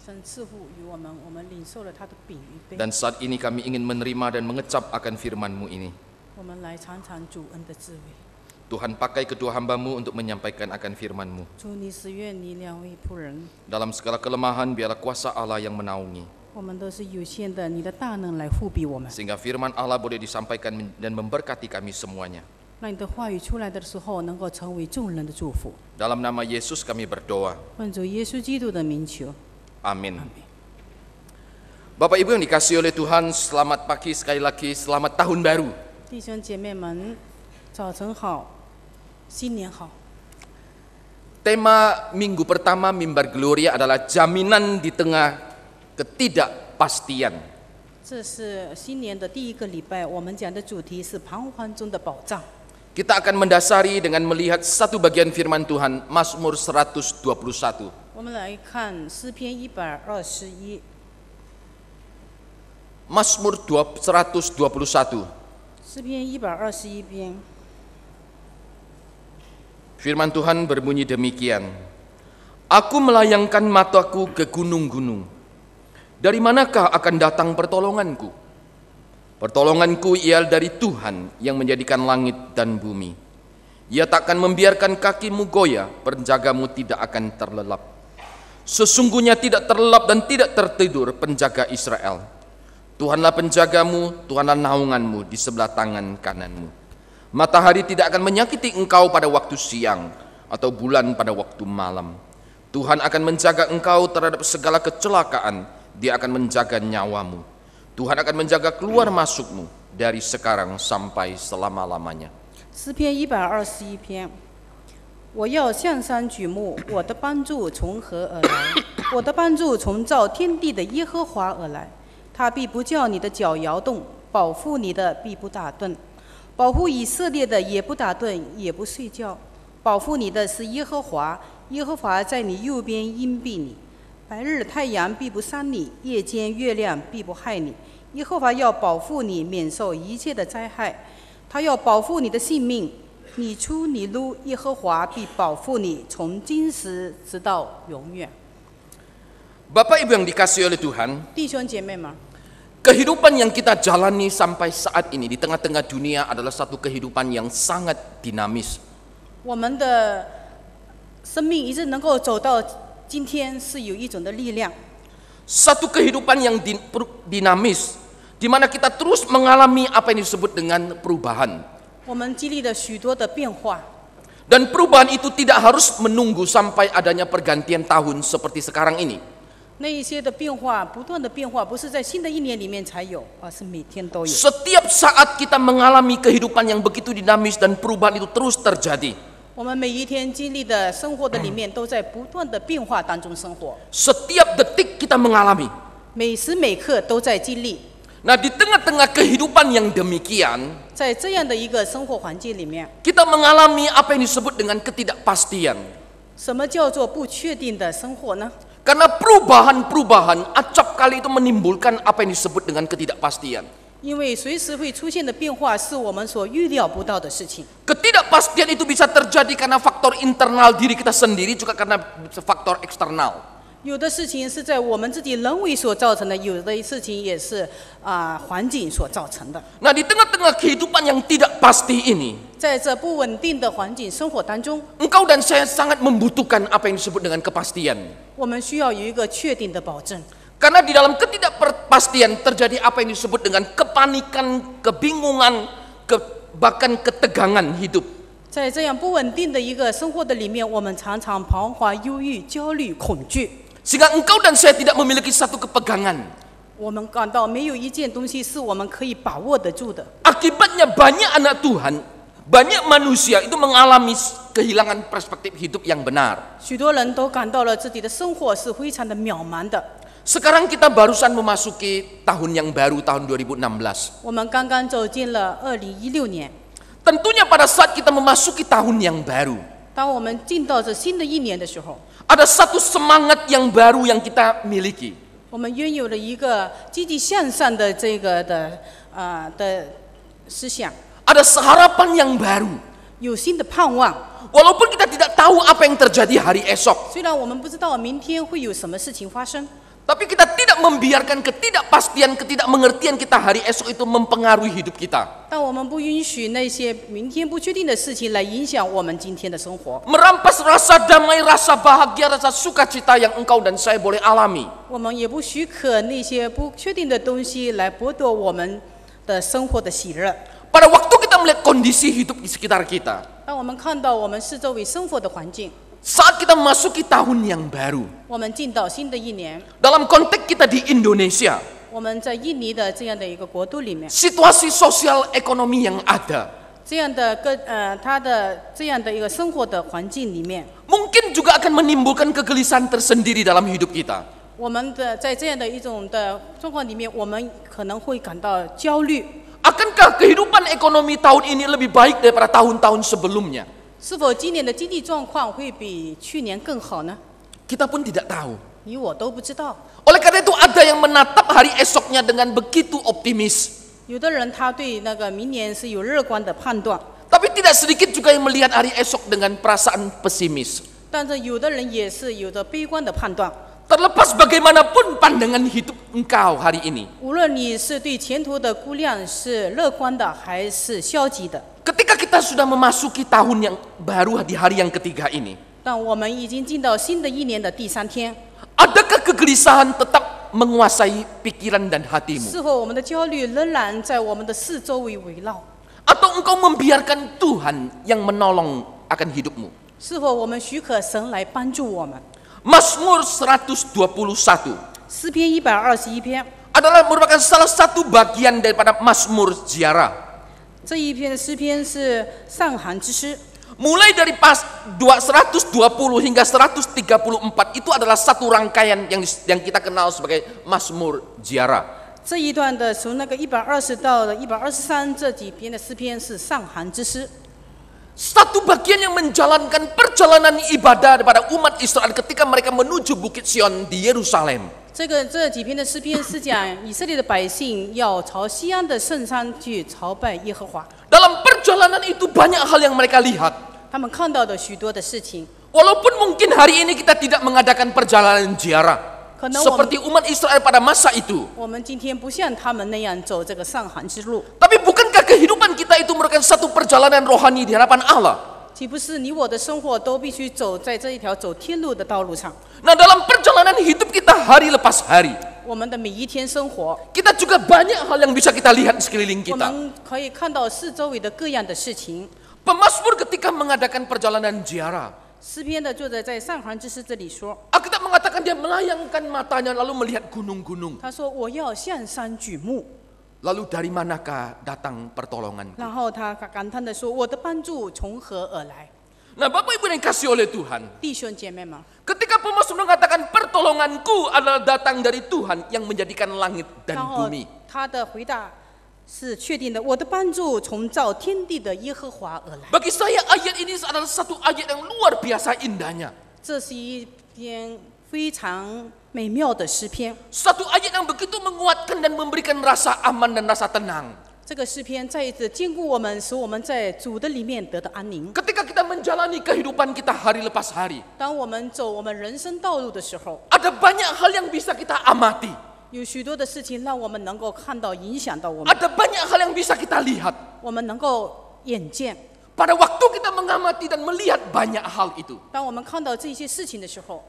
神赐福于我们，我们领受了他的饼与杯。 Dan saat ini kami ingin menerima dan mengecap akan firman-Mu ini. 我们来尝尝主恩的滋味。 Tuhan, pakai kedua hamba-Mu untuk menyampaikan akan firman-Mu. 主，你使愿你两位仆人， Dalam segala kelemahan, biarlah kuasa Allah yang menaungi. 我们都是有限的，你的大能来护庇我们， Sehingga firman Allah boleh disampaikan dan memberkati kami semuanya. 让你的话语出来的时候，能够成为众人的祝福。 Dalam nama Yesus kami berdoa. 奉主耶稣基督的名求， Amin. Bapak Ibu yang dikasihi oleh Tuhan, selamat pagi sekali lagi, selamat tahun baru. 弟兄姐妹们，早晨好，新年好。 Tema minggu pertama Mimbar Gloria adalah jaminan di tengah ketidakpastian. 这是新年的第一个礼拜，我们讲的主题是彷徨中的保障。 Kita akan mendasari dengan melihat satu bagian firman Tuhan, Mazmur 121. 我们来看诗篇121， Mazmur 121. 诗篇121篇。 Firman Tuhan berbunyi demikian. Aku melayangkan mataku ke gunung-gunung. Dari manakah akan datang pertolonganku? Pertolonganku ialah dari Tuhan yang menjadikan langit dan bumi. Ia takkan membiarkan kakimu goyah, penjagamu tidak akan terlelap. Sesungguhnya tidak terlelap dan tidak tertidur penjaga Israel. Tuhanlah penjagamu, Tuhanlah naunganmu di sebelah tangan kananmu. Matahari tidak akan menyakiti engkau pada waktu siang, atau bulan pada waktu malam. Tuhan akan menjaga engkau terhadap segala kecelakaan, Dia akan menjaga nyawamu. Tuhan akan menjaga keluar masukmu dari sekarang sampai selama-lamanya. 诗篇121篇，我要向山举目，我的帮助从何而来？我的帮助从造天地的耶和华而来。他必不叫你的脚摇动，保护你的必不打盹，保护以色列的也不打盹，也不睡觉。保护你的是耶和华，耶和华在你右边荫庇你。白日太阳必不伤你，夜间月亮必不害你。耶和华要保护你，免受一切的灾害。他要保护你的性命，你出你入，耶和华必保护你，从今时直到永远。 Bapak Ibu yang dikasihi oleh Tuhan, 弟兄姐妹们， kehidupan yang kita jalani sampai saat ini di tengah-tengah dunia adalah satu kehidupan yang sangat dinamis. 我们的生命一直能够走到今天，是有一种的力量。 Satu kehidupan yang dinamis, di mana kita terus mengalami apa yang disebut dengan perubahan. 我们经历了许多的变化， Dan perubahan itu tidak harus menunggu sampai adanya pergantian tahun seperti sekarang ini. 那一些的变化，不断的变化，不是在新的一年里面才有，而是每天都有。 Setiap saat kita mengalami kehidupan yang begitu dinamis dan perubahan itu terus terjadi. 我们每一天经历的生活的里面，都在不断的变化当中生活， Setiap detik kita mengalami. 每时每刻都在经历。 Nah, di tengah-tengah kehidupan yang demikian, 在这样的一个生活环境里面， kita mengalami apa yang disebut dengan ketidakpastian. 什么叫做不确定的生活呢？ Karena perubahan-perubahan acap kali itu menimbulkan apa yang disebut dengan ketidakpastian. 因为随时会出现的变化是我们所预料不到的事情。 Ketidakpastian itu bisa terjadi karena faktor internal diri kita sendiri, juga karena faktor eksternal. 有的事情是在我们自己人为所造成的，有的事情也是环境所造成的。 Nah, di tengah-tengah kehidupan yang tidak pasti ini, 在这不稳定的环境生活当中， engkau dan saya sangat membutuhkan apa yang disebut dengan kepastian. 我们需要有一个确定的保证。 Karena di dalam ketidakpastian terjadi apa yang disebut dengan kepanikan, kebingungan, bahkan ketegangan hidup. 在这样不稳定的一个生活的里面，我们常常彷徨、忧郁、焦虑、恐惧。 Sehingga engkau dan saya tidak memiliki satu kepegangan. 我们感到没有一件东西是我们可以把握得住的。 Akibatnya banyak anak Tuhan, banyak manusia itu mengalami kehilangan perspektif hidup yang benar. 许多人都感到了自己的生活是非常的渺茫的。 Sekarang kita barusan memasuki tahun yang baru, tahun 2016. 我们刚刚走进了2016年， Tentunya pada saat kita memasuki tahun yang baru, 当我们进到这新的一年的时候， ada satu semangat yang baru yang kita miliki. 我们拥有了一个积极向上的这个的思想， Ada harapan yang baru. 有新的盼望。Walaupun kita tidak tahu apa yang terjadi hari esok, 虽然我们不知道明天会有什么事情发生， tapi kita tidak membiarkan ketidakpastian, ketidakmengertian kita hari esok itu mempengaruhi hidup kita. 但我们不允许那些明天不确定的事情来影响我们今天的生活。 Merampas rasa damai, rasa bahagia, rasa sukacita yang engkau dan saya boleh alami. 我们也不许可那些不确定的东西来剥夺我们的生活的喜乐。 Pada waktu kita melihat kondisi hidup di sekitar kita, 当我们看到我们四周围生活的环境， saat kita memasuki tahun yang baru, 我们进到新的一年， dalam konteks kita di Indonesia, 我们在印尼的这样的一个国度里面， situasi sosial ekonomi yang ada, 这样的他的这样的一个生活的环境里面， mungkin juga akan menimbulkan kegelisahan tersendiri dalam hidup kita. 我们的在这样的一种的状况里面，我们可能会感到焦虑。 Akankah kehidupan ekonomi tahun ini lebih baik daripada tahun-tahun sebelumnya? 是否今年的经济状况会比去年更好呢？ Kita pun tidak tahu. 你我都不知道。 Oleh karena itu ada yang menatap hari esoknya dengan begitu optimis. 有的人他对那个明年是有乐观的判断， Tapi tidak sedikit juga yang melihat hari esok dengan perasaan pesimis. 但是有的人也是有着悲观的判断。 Terlepas bagaimanapun pandangan hidup engkau hari ini. 无论你是对前途的估量是乐观的还是消极的， Ketika kita sudah memasuki tahun yang baru di hari yang ketiga ini, 但我们已经进到新的一年的第3天， adakah kegelisahan tetap menguasai pikiran dan hatimu? 是否我们的焦虑仍然在我们的四周围围绕？ Atau engkau membiarkan Tuhan yang menolong akan hidupmu? 是否我们许可神来帮助我们？ Mazmur 121诗篇121篇， adalah merupakan salah satu bagian daripada Mazmur ziarah. 这一篇的诗篇是上行之诗。 Mulai dari pas 120 hingga 134 itu adalah satu rangkaian yang kita kenal sebagai Mazmur ziarah. 这一段的从那个120到123这几篇的诗篇是上行之诗。 Satu bagian yang menjalankan perjalanan ibadah daripada umat Israel ketika mereka menuju Bukit Sion di Yerusalem. 这几篇的诗篇是讲以色列的百姓要朝西安的圣山去朝拜耶和华。 Dalam perjalanan itu banyak hal yang mereka lihat. 他们看到的许多的事情， Walaupun mungkin hari ini kita tidak mengadakan perjalanan ziarah 可能我们 seperti umat Israel pada masa itu. 我们今天不像他们那样走这个上行之路， Tapi bukankah kehidupan kita itu merupakan satu perjalanan rohani di hadapan Allah? 岂不是你我的生活都必须走在这一条走天路的道路上？ Nah, dalam perjalanan hidup kita hari lepas hari, 我们的每一天生活， kita juga banyak hal yang bisa kita lihat di sekeliling 我 kita. 们可以看到四周围的各样的事情。 Pemazmur ketika mengadakan perjalanan ziarah, 诗篇的作者在上行之诗这里说， Alkitab mengatakan dia melayangkan matanya lalu melihat gunung-gunung. 他说我要向山举目， Lalu dari manakah datang pertolongan? 然后他感叹的说，我的帮助从何而来？ Nah, Bapak Ibu yang dikasih oleh Tuhan, 弟兄姐妹们， ketika pemazmur mengatakan pertolonganku adalah datang dari Tuhan yang menjadikan langit 然 dan 后 bumi. 他的回答是确定的，我的帮助从造天地的耶和华而来。 Bagi saya ayat ini adalah satu ayat yang luar biasa indahnya. 这是一篇非常美妙的诗篇。 Satu ayat yang begitu menguatkan dan memberikan rasa aman dan rasa tenang. 这个诗篇再一次兼顾我们，使我们在主的里面得到安宁。 Ketika kita menjalani kehidupan kita hari lepas hari, 当我们走我们人生道路的时候， ada banyak hal yang bisa kita amati. 有许多的事情让我们能够看到、影响到我们， Ada banyak hal yang bisa kita lihat. 我们能够眼见。 Pada waktu kita mengamati dan melihat banyak hal itu, 当我们看到这些事情的时候，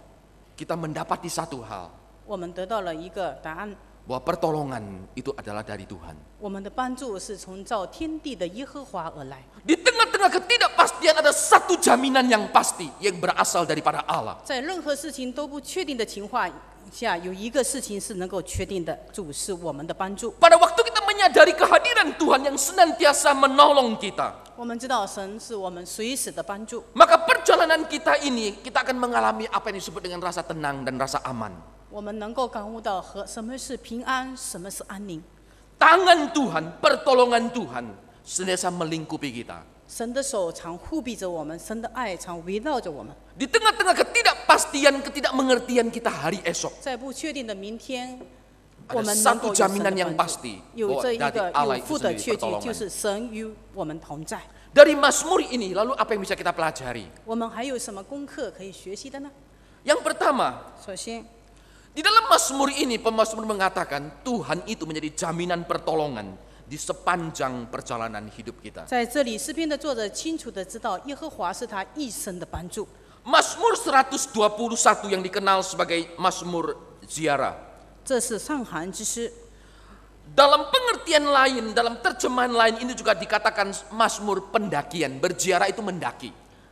kita mendapati satu hal, 我们得到了一个答案： bahwa pertolongan itu adalah dari Tuhan. 我们的帮助是从造天地的耶和华而来。 Di tengah-tengah ketidakpastian ada satu jaminan yang pasti yang berasal daripada Allah. 在任何事情都不确定的情况下，有一个事情是能够确定的，主是我们的帮助。 Pada waktu kita menyadari kehadiran Tuhan yang senantiasa menolong kita, 我们知道神是我们随时的帮助， maka perjalanan kita ini kita akan mengalami apa yang disebut dengan rasa tenang dan rasa aman. 我们能够感悟到什么是平安，什么是安宁。 Tangan Tuhan, pertolongan Tuhan senantiasa melingkupi kita. 神的手常护庇着我们，神的爱常围绕着我们。 Di tengah-tengah ketidakpastian, ketidakmengertian kita hari esok, 在不确定的明天，我 ada 们能 satu 够有神 jaminan 的 yang 帮助 pasti 有 bahwa 这一 dari 个 Allah 有 itu 福的 sendiri 确据，就 pertolongan. 是神与我们同在。Dari Mazmur ini lalu apa yang bisa kita pelajari? 我们还有什么功课可以学习的呢？ Yang pertama, 首先， di dalam Mazmur ini pemazmur mengatakan Tuhan itu menjadi jaminan pertolongan di sepanjang perjalanan hidup kita. 在这里诗篇的作者清楚的知道，耶和华是他一生的帮助。 Mazmur 121 yang dikenal sebagai Mazmur ziarah. 这是上行之诗。 Dalam pengertian lain, dalam terjemahan lain ini juga dikatakan Mazmur pendakian. Berziarah itu mendaki.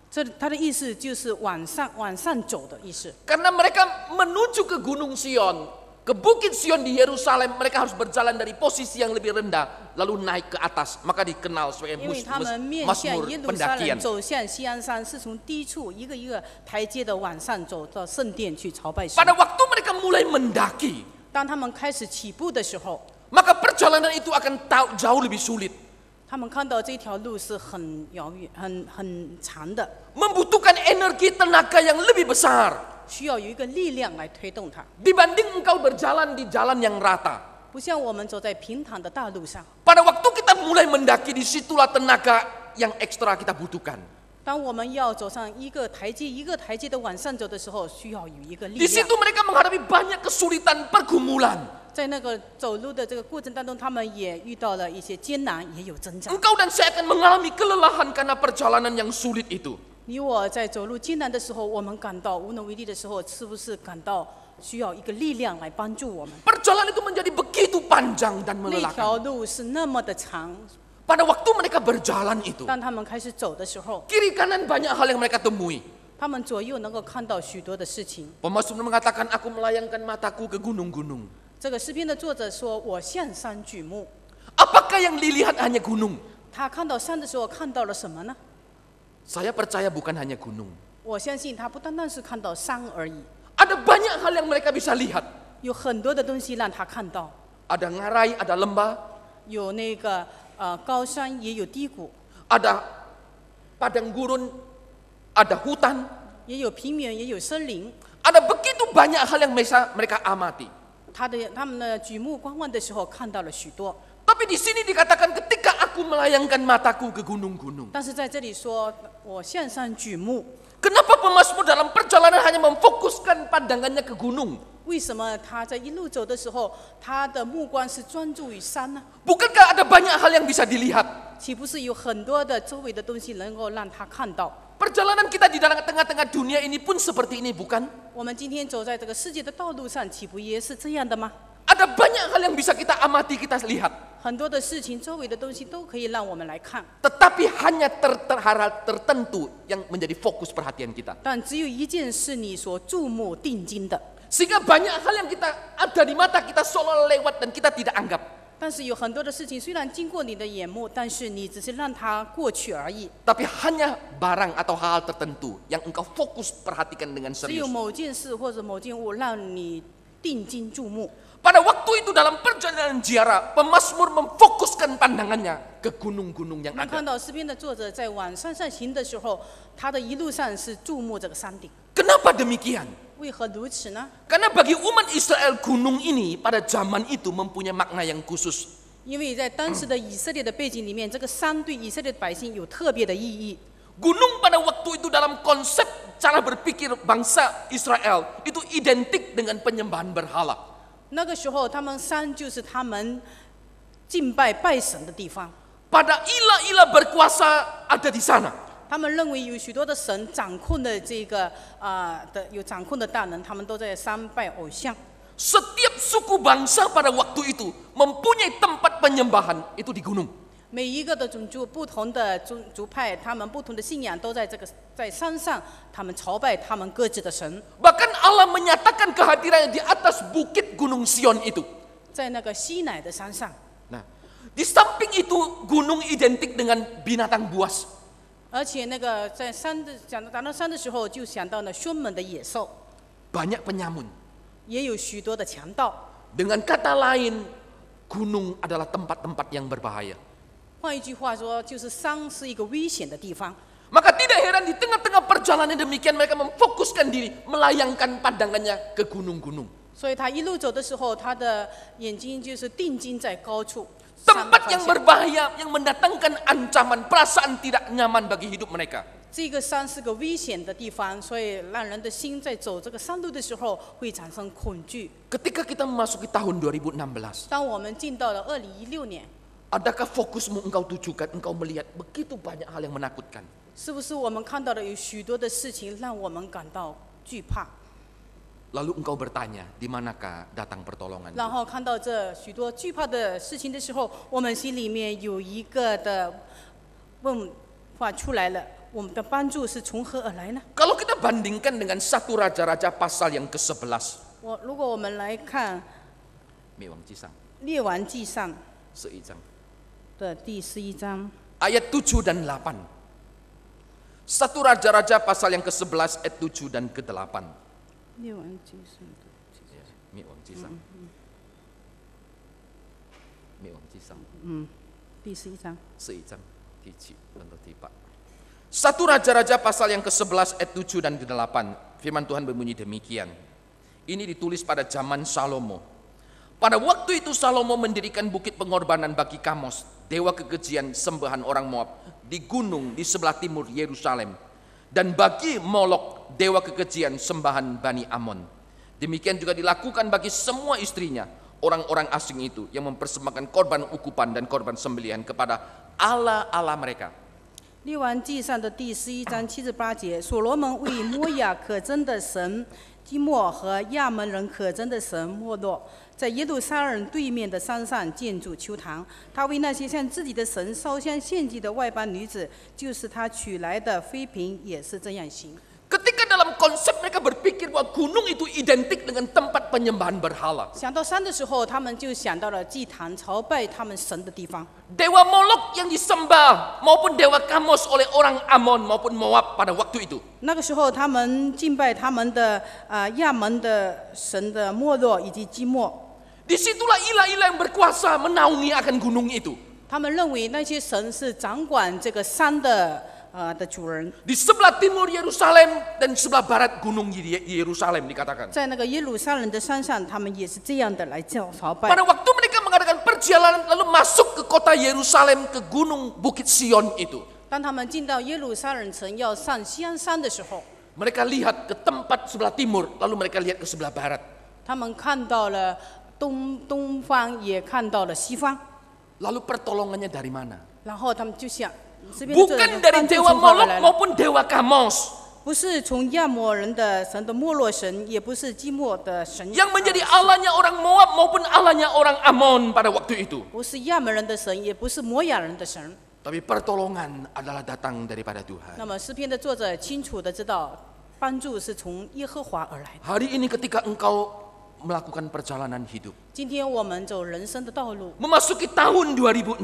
这他的意思就是往上走的意思。 Karena mereka menuju ke Gunung Sion, ke Bukit Sion di Yerusalem, mereka harus berjalan dari posisi yang lebih rendah lalu naik ke atas, maka dikenal sebagai 因为他们面向 Mazmur 耶路撒冷 pendakian. 走向锡安山，是从低处一个一个台阶的往上走到圣殿去朝拜神。 Pada waktu mereka mulai mendaki, 当他们开始起步的时候， maka perjalanan itu akan jauh lebih sulit, 他们看到这条路是很遥远、很长的， membutuhkan energi tenaga yang lebih besar 需要有一个力量来推动它， dibanding engkau berjalan di jalan yang rata. 不像我们走在平坦的大路上。 Pada waktu kita mulai mendaki, disitulah tenaga yang ekstra kita butuhkan. 当我们要走上一个台阶的往上走的时候，需要有一个力 Di 量。 situ mereka menghadapi banyak kesulitan, pergumulan. 在那个走路的这个过程当中，他们也遇到了一些艰难，也有挣扎。 Engkau dan saya akan mengalami kelelahan karena perjalanan yang sulit itu. 你我在走路艰难的时候，我们感到无能为力的时候，是不是感到需要一个力量来帮助我们？ Perjalanan itu menjadi begitu panjang dan 那条 melelahkan. 路是那么的长， Pada waktu mereka berjalan itu, 当他们开始走的时候， kiri kanan banyak hal yang mereka temui. 他们左右能够看到许多的事情。 Pemazmur mengatakan, aku melayangkan mataku ke gunung-gunung. 这个诗篇的作者说：“我向山举目。 Apakah yang dilihat hanya gunung? ”他看到山的时候看到了什么呢？ Saya percaya bukan hanya gunung. 我相信他不单单是看到山而已， Ada banyak hal yang mereka bisa lihat. 有很多的东西让他看到， Ada ngarai, ada lembah, 有那个高山，也有低谷， ada padang gurun, ada hutan. 也有平原，也有森林。 Ada begitu banyak hal yang bisa mereka amati. 他们的举目观望的时候看到了许多， Tapi di sini dikatakan ketika aku melayangkan mataku ke gunung-gunung. 但是在这里说我向山举目， Kenapa pemazmur dalam perjalanan hanya memfokuskan pandangannya ke gunung? 为什么他在一路走的时候，他的目光是专注于山呢？ Bukankah ada banyak hal yang bisa dilihat? 岂不是有很多的周围的东西能够让他看到？ Perjalanan kita di dalam tengah-tengah dunia ini pun seperti ini, bukan? 我们今天走在这个世界的道路上，岂不也是这样的吗？ Ada banyak hal yang bisa kita amati, kita lihat. 很多的事情，周围的东西都可以让我们来看， Tetapi hanya hal tertentu yang menjadi fokus perhatian kita. 但只有一件是你所注目定睛的。 Sehingga banyak hal yang kita ada di mata kita seolah lewat dan kita tidak anggap. 但是有很多的事情虽然经过你的眼目，但是你只是让它过去而已。 Tapi hanya barang atau hal tertentu yang engkau fokus perhatikan dengan 只有 serius. 某件事或者某件物让你定睛注目。 Pada waktu itu dalam perjalanan ziarah, pemazmur memfokuskan pandangannya ke gunung-gunung yang 我们看 ada. 到诗篇的作者在往山上行的时候，他的一路上是注目这个山顶。 Kenapa demikian? 为何如此呢？ Karena bagi umat Israel gunung ini pada zaman itu mempunyai makna yang khusus. 因为在当时的以色列的背景里面，这个山对以色列的百姓有特别的意义。 Gunung pada waktu itu dalam konsep cara berpikir bangsa Israel itu identik dengan penyembahan berhala. 那个时候，他们山就是他们敬拜拜神的地方。 Pada ilah-ilah berkuasa ada di sana. 他们认为有许多的神掌控的这个有掌控的大能，他们都在山拜偶像。 Setiap suku bangsa pada waktu itu mempunyai tempat penyembahan itu di gunung. 每一个的种族、不同的族派，他们不同的信仰都在山上，他们朝拜他们各自的神。 Bahkan Allah menyatakan kehadirannya di atas bukit Gunung Sion itu. 在那个西乃的山上， Nah, di samping itu gunung identik dengan binatang buas. 而且那个在讲到山的时候，就想到了凶猛的野兽， Banyak penyamun. 也有许多的强盗。 Dengan kata lain, gunung adalah tempat-tempat yang berbahaya. 换一句话说，就是山是一个危险的地方。 Maka tidak heran di tengah-tengah perjalanan demikian mereka memfokuskan diri, melayangkan pandangannya ke gunung-gunung. 所以他一路走的时候，他的眼睛就是定睛在高处。 Tempat yang berbahaya, yang mendatangkan ancaman, perasaan tidak nyaman bagi hidup mereka. 这个山是个危险的地方，所以让人的心在走这个山路的时候会产生恐惧。 Ketika kita memasuki tahun 2016, 当我们进到了2016年， adakah fokusmu engkau tujukan, engkau melihat begitu banyak hal yang menakutkan? 是不是我们看到了有许多的事情让我们感到惧怕？ Lalu engkau bertanya, di manakah datang pertolongan? 然后看到这许多惧怕的事情的时候，我们心里面有一个的问话出来了：我们的帮助是从何而来呢？ Kalau kita bandingkan dengan 1 Raja-Raja pasal yang ke-11, 如果我们来看灭亡记上列王纪上11章的第11章 ayat 7 dan 8. 1 Raja-Raja pasal yang ke-11 ayat 7 dan ke-8. 列王纪上的灭亡记上灭亡记上第11章。 11章第7 dan di 8. 1 Raja-Raja pasal yang ke-11 ayat 7 dan ke-8. Firman Tuhan berbunyi demikian. Ini ditulis pada zaman Salomo. Pada waktu itu Salomo mendirikan bukit pengorbanan bagi Kamos, dewa kekejian sembahan orang Moab, di gunung di sebelah timur Yerusalem, dan bagi Molok, dewa kekejian sembahan Bani Amon. Demikian juga dilakukan bagi semua istrinya, orang-orang asing itu yang mempersembahkan korban ukupan dan korban sembelihan kepada Allah-Allah mereka. 列王纪上的第11章7至8节，所罗门为摩亚可憎的神基莫和亚门人可憎的神莫洛，在耶路撒冷对面的山上建筑丘坛。他为那些向自己的神烧香献祭的外邦女子，就是他娶来的妃嫔，也是这样行。 Ketika dalam konsep mereka berpikir bahwa gunung itu identik dengan tempat penyembahan berhala. 想到山的时候，他们就想到了祭坛朝拜他们神的地方。 Dewa Molok yang disembah maupun dewa Kamos oleh orang Amon maupun Moab pada waktu itu. 那个时候，他们敬拜他们的亚门的神的莫洛以及基莫。 Disitulah ilah-ilah yang berkuasa menaungi akan gunung itu. 他们认为那些神是掌管这个山的主人。 Di sebelah timur Yerusalem dan sebelah barat gunung Yerusalem dikatakan. 在那个耶路撒冷的山上，他们也是这样的来朝拜。 Pada waktu mereka mengadakan perjalanan lalu masuk ke kota Yerusalem ke gunung Bukit Sion itu. 当他们进到耶路撒冷城要上锡安山的时候， Mereka lihat ke tempat sebelah timur lalu mereka lihat ke sebelah barat. 他们看到了东方，也看到了西方， Lalu pertolongannya dari mana? 然后他们就想，这边的 Bukan dari 帮助 dewa 从何而 Molok 来了？ maupun dewa Kamos. 不是从亚摩人的神的莫洛神，也不是基莫的神， Yang menjadi Allahnya orang Moab maupun Allahnya orang Amon pada waktu itu. 不是亚门人的神，也不是摩亚人的神。 Tapi pertolongan adalah datang daripada Tuhan. 那么诗篇的作者清楚的知道，帮助是从耶和华而来的。 Hari ini ketika engkau melakukan perjalanan hidup, 今天我们走人生的道路， memasuki tahun 2016,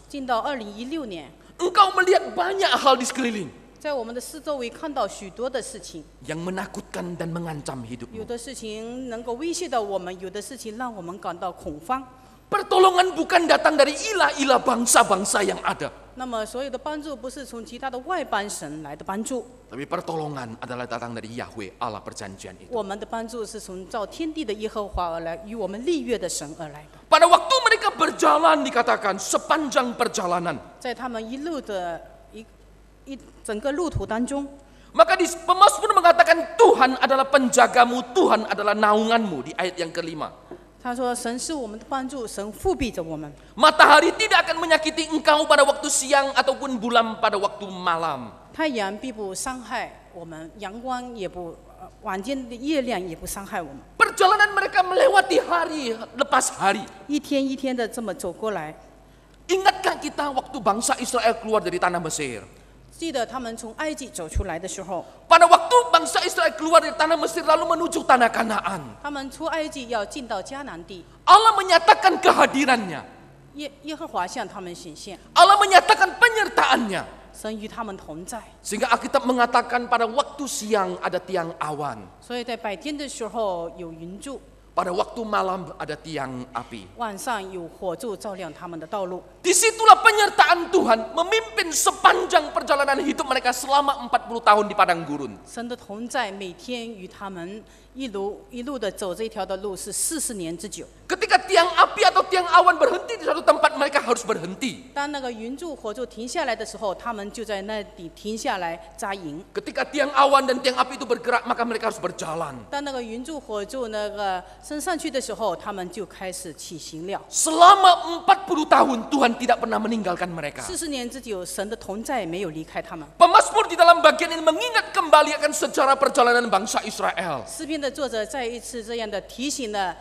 进到2016年， engkau melihat banyak hal di sekeliling 在我们的四周围看到许多的事情， yang menakutkan dan mengancam 有 hidupmu. 的事情能够威胁到我们，有的事情让我们感到恐慌。 Pertolongan bukan datang dari ilah-ilah bangsa-bangsa yang ada, 那么所有的帮助不是从其他的外邦神来的帮助， tapi pertolongan adalah datang dari Yahweh Allah perjanjian itu. 我们的帮助是从造天地的耶和华而来，与我们立约的神而来的。 Pada waktu mereka berjalan dikatakan sepanjang perjalanan, 在他们一路的整个路途当中， maka di Pemasmur mengatakan Tuhan adalah penjagamu, Tuhan adalah naunganmu di ayat yang kelima. 他说：“神是我们的帮助，神护庇着我们。 Matahari tidak akan menyakiti engkau pada waktu siang ataupun bulan pada waktu malam. 太阳必不伤害我们，阳光也不晚间的月亮也不伤害我们。 Perjalanan mereka melewati hari lepas hari. 一天一天的这么走过来， Ingatkah kita waktu bangsa Israel keluar dari tanah Mesir? 记得他们从埃及走出来的时候， Pada waktu bangsa Israel keluar dari tanah Mesir lalu menuju tanah Kanaan, 他们出埃及要进到迦南地， Allah menyatakan kehadirannya. 耶和华向他们显现， Allah menyatakan penyertaannya. 神与他们同在。 Sehingga Alkitab mengatakan pada waktu siang ada tiang awan. 所以在白天的时候有云柱， Pada waktu malam ada tiang api. 晚上有火柱照亮他们的道路。 Disitulah penyertaan Tuhan memimpin sepanjang perjalanan hidup mereka selama 40 tahun di padang gurun. 神的同在每天与他们一路的走这一条的路是40年之久。 Ketika tiang api atau tiang awan berhenti di suatu tempat, mereka harus berhenti. 当那个云柱火柱停下来的时候，他们就在那里停下来扎营。 Ketika tiang awan dan tiang api itu bergerak, maka mereka harus berjalan. 当那个云柱火柱那个升上去的时候，他们就开始起行了。 Selama 40 tahun Tuhan tidak pernah meninggalkan mereka. 40年之久，神的同在没有离开他们。 Pemazmur di dalam bagian ini mengingat kembali akan sejarah perjalanan bangsa Israel. 诗篇的作者再一次这样的提醒了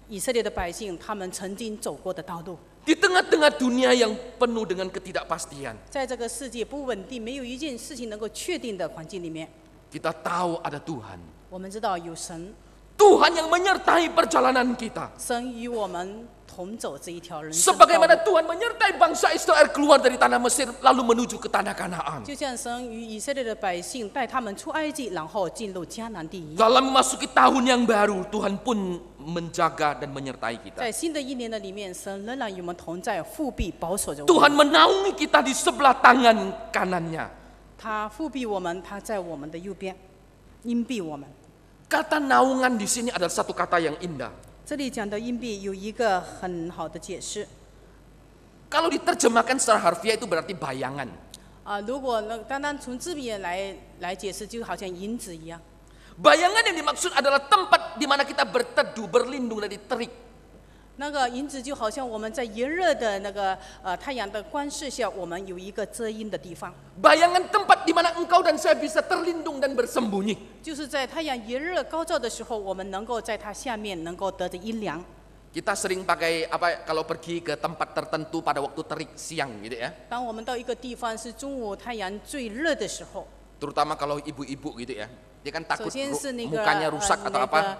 以色列的百姓，他们曾经走过的道路。 Di tengah-tengah dunia yang penuh dengan ketidakpastian, 在这个世界不稳定、没有一件事情能够确定的环境里面， kita tahu ada Tuhan. 我们知道有神， Tuhan yang menyertai perjalanan kita. 神与我们同走这一条人生的道 Sebagaimana 路。 Tuhan menyertai bangsa Israel keluar dari tanah Mesir lalu menuju ke tanah Kanaan. 就像神与以色列的百姓带他们出埃及，然后进入迦南地一样。 Dalam memasuki tahun yang baru, Tuhan pun menjaga dan menyertai kita. 在新的一年的里面，神仍然与我们同在，复庇保守着我 Tuhan 们。 menaungi kita di sebelah tangan kanannya. 他复庇我们，他在我们的右边，荫庇我们。 Kata naungan di sini adalah satu kata yang indah. 这里讲的荫庇有一个很好的解释 Kalau diterjemahkan secara harfiah itu berarti bayangan. 如果单单从字面来解释，就好像银子一样。 Bayangan yang dimaksud adalah tempat di mana kita berteduh, berlindung dari terik. 那个银子就好像我们在炎热的那个太阳的光射下，我们有一个遮阴的地方， Bayangan tempat di mana engkau dan saya bisa terlindung dan bersembunyi. 就是在太阳炎热高照的时候，我们能够在它下面能够得着阴凉。 Kita sering pakai kalau pergi ke tempat tertentu pada waktu terik siang gitu ya. 当我们到一个地方是中午太阳最热的时候， Terutama kalau ibu-ibu gitu ya. Dia kan 首 takut 先是那个 mukanya rusak atau apa.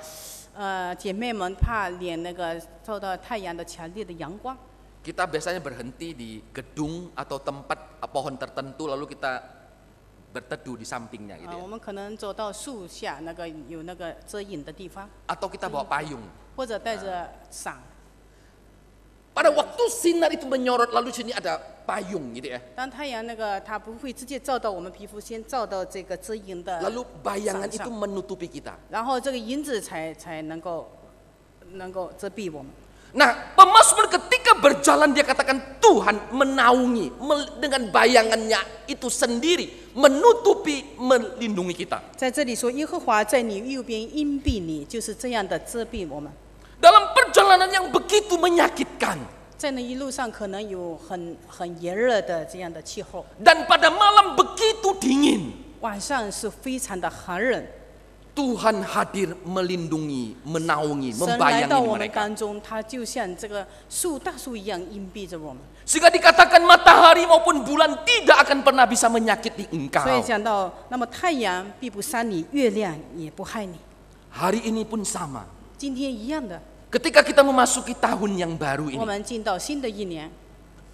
姐妹们怕脸那个受到太阳的强烈的阳光， Kita biasanya berhenti di gedung atau tempat pohon tertentu lalu kita berteduh di sampingnya gitu 我 ya. 们可能走到树下那个有那个遮阴的地方， Atau kita bawa payung. 或者带着伞。 Pada waktu sinar itu menyorot lalu sini ada payung gitu ya. 当太阳那个它不会直接照到我们皮肤，先照到这个遮阴的， Lalu bayangan 伞上 itu menutupi kita. 然后这个银子才能够遮蔽我们。 Nah, pemazmur ketika berjalan dia katakan Tuhan menaungi dengan bayangannya itu sendiri menutupi melindungi kita. 在这里说，耶和华在你右边荫庇你，就是这样的遮蔽我们。 Dalam perjalanan yang begitu menyakitkan 在那一路上可能有很炎热的这样的气候， dan pada malam begitu dingin, 晚上是非常的寒冷。 Tuhan hadir melindungi, menaungi, 神来到 membayangi 我们 mereka. 当中，他就像这个大树一样荫庇着我们。 Sehingga dikatakan matahari maupun bulan tidak akan pernah bisa menyakiti 所以 engkau. 讲到，那么太阳必不伤你，月亮也不害你。 Hari ini pun sama. 今天一样的， Ketika kita memasuki tahun yang baru 我 ini, 们进到新的一年，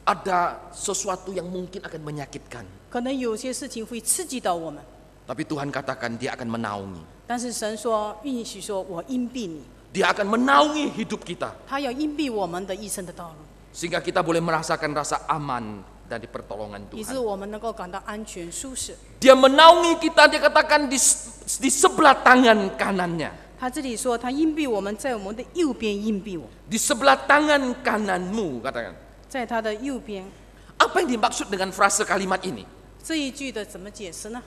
ada sesuatu yang mungkin akan menyakitkan. 可能有些事情会刺激到我们， Tapi Tuhan katakan dia akan menaungi. 但是神说允许说，我荫庇你， Dia akan menaungi hidup kita. 他要荫庇我们的一生的道路， Sehingga kita boleh merasakan rasa aman dari pertolongan 以致 Tuhan. 我们能够感到安全舒适。 Dia menaungi kita, dia katakan di sebelah tangan kanannya. 他这里说，他荫庇我们，在我们的右边荫庇我， Di sebelah tangan kananmu, katakan. 在他的右边。 Apa yang dimaksud dengan frase kalimat ini? 这一句的怎么解释呢？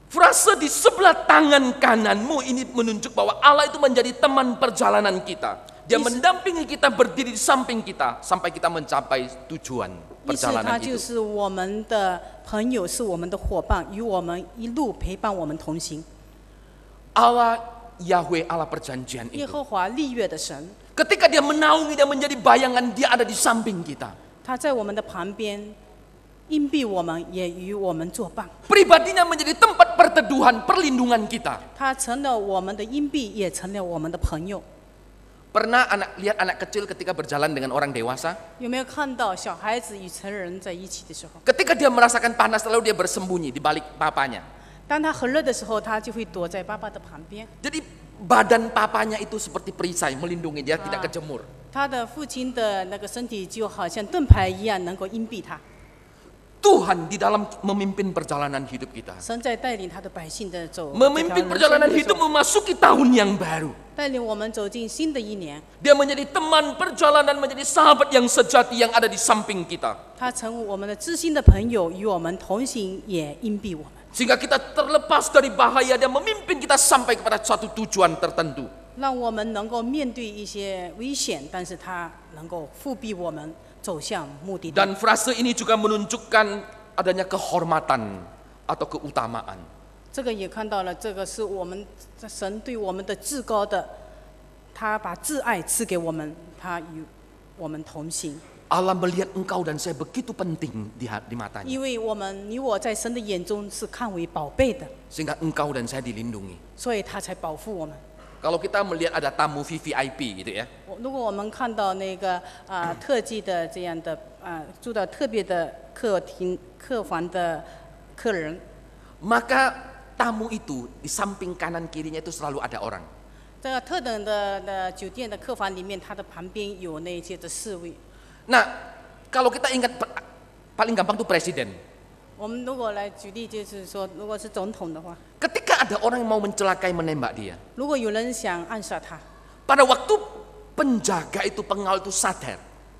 Frase di sebelah tangan kananmu ini menunjuk bahwa Allah itu menjadi teman perjalanan kita. Dia mendampingi kita, berdiri di samping kita sampai kita mencapai tujuan 意思 perjalanan 他就 itu. 是我们的朋友，是我们的伙伴，与我们一路陪伴我们同行。 Allah Yahweh, Allah perjanjian 耶 itu. 和华立约的神， Ketika dia menaungi, dia menjadi bayangan, dia ada di samping kita. 他在我们的旁边，荫庇我们，也与我们作伴。 Pribadinya menjadi tempat perteduhan, perlindungan kita. 他成了我们的荫庇，也成了我们的朋友。 Pernah lihat anak kecil ketika berjalan dengan orang dewasa? 有没有看到小孩子与成人在一起的时候， Ketika dia merasakan panas, lalu dia bersembunyi di balik papanya. 当他很热的时候，他就会躲在爸爸的旁边。 Jadi badan papanya itu seperti perisai melindungi dia tidak kejemur. 他的父亲的那个身体就好像盾牌一样，能够荫蔽他。 Tuhan di dalam memimpin perjalanan hidup kita. 神在带领他的百姓的走， Memimpin perjalanan hidup memasuki tahun yang baru. 带领我们走进新的一年。 Dia menjadi teman perjalanan, menjadi sahabat yang sejati yang ada di samping kita. 他成为我们的知心的朋友，与我们同行，也荫蔽我们， Sehingga kita terlepas dari bahaya, dia memimpin kita sampai kepada suatu tujuan tertentu. 让我们能够面对一些危险，但是他能够复庇我们走向目的地。 Dan frase ini juga menunjukkan adanya kehormatan atau keutamaan. 这个也看到了，这个是我们神对我们的至高的，他把挚爱赐给我们，他与我们同行。 Allah melihat engkau dan saya begitu penting di matanya. 因为你我在神的眼中是看为宝贝的， Sehingga engkau dan saya dilindungi. 所以他才保护我们。 Kalau kita melihat ada tamu VVIP gitu ya. 如果我们看到那个特技的这样的住到特别的客房的客人， Maka tamu itu di samping kanan kirinya itu selalu ada orang. 这个特等的酒店的客房里面，它的旁边有那些的侍卫。 Nah, kalau kita ingat paling gampang tuh presiden. 我们如果来举例，就是说，如果是总统的话， Ketika ada orang yang mau mencelakai menembak dia, 如果有人想暗杀他， pada waktu penjaga itu pengawal itu sadar,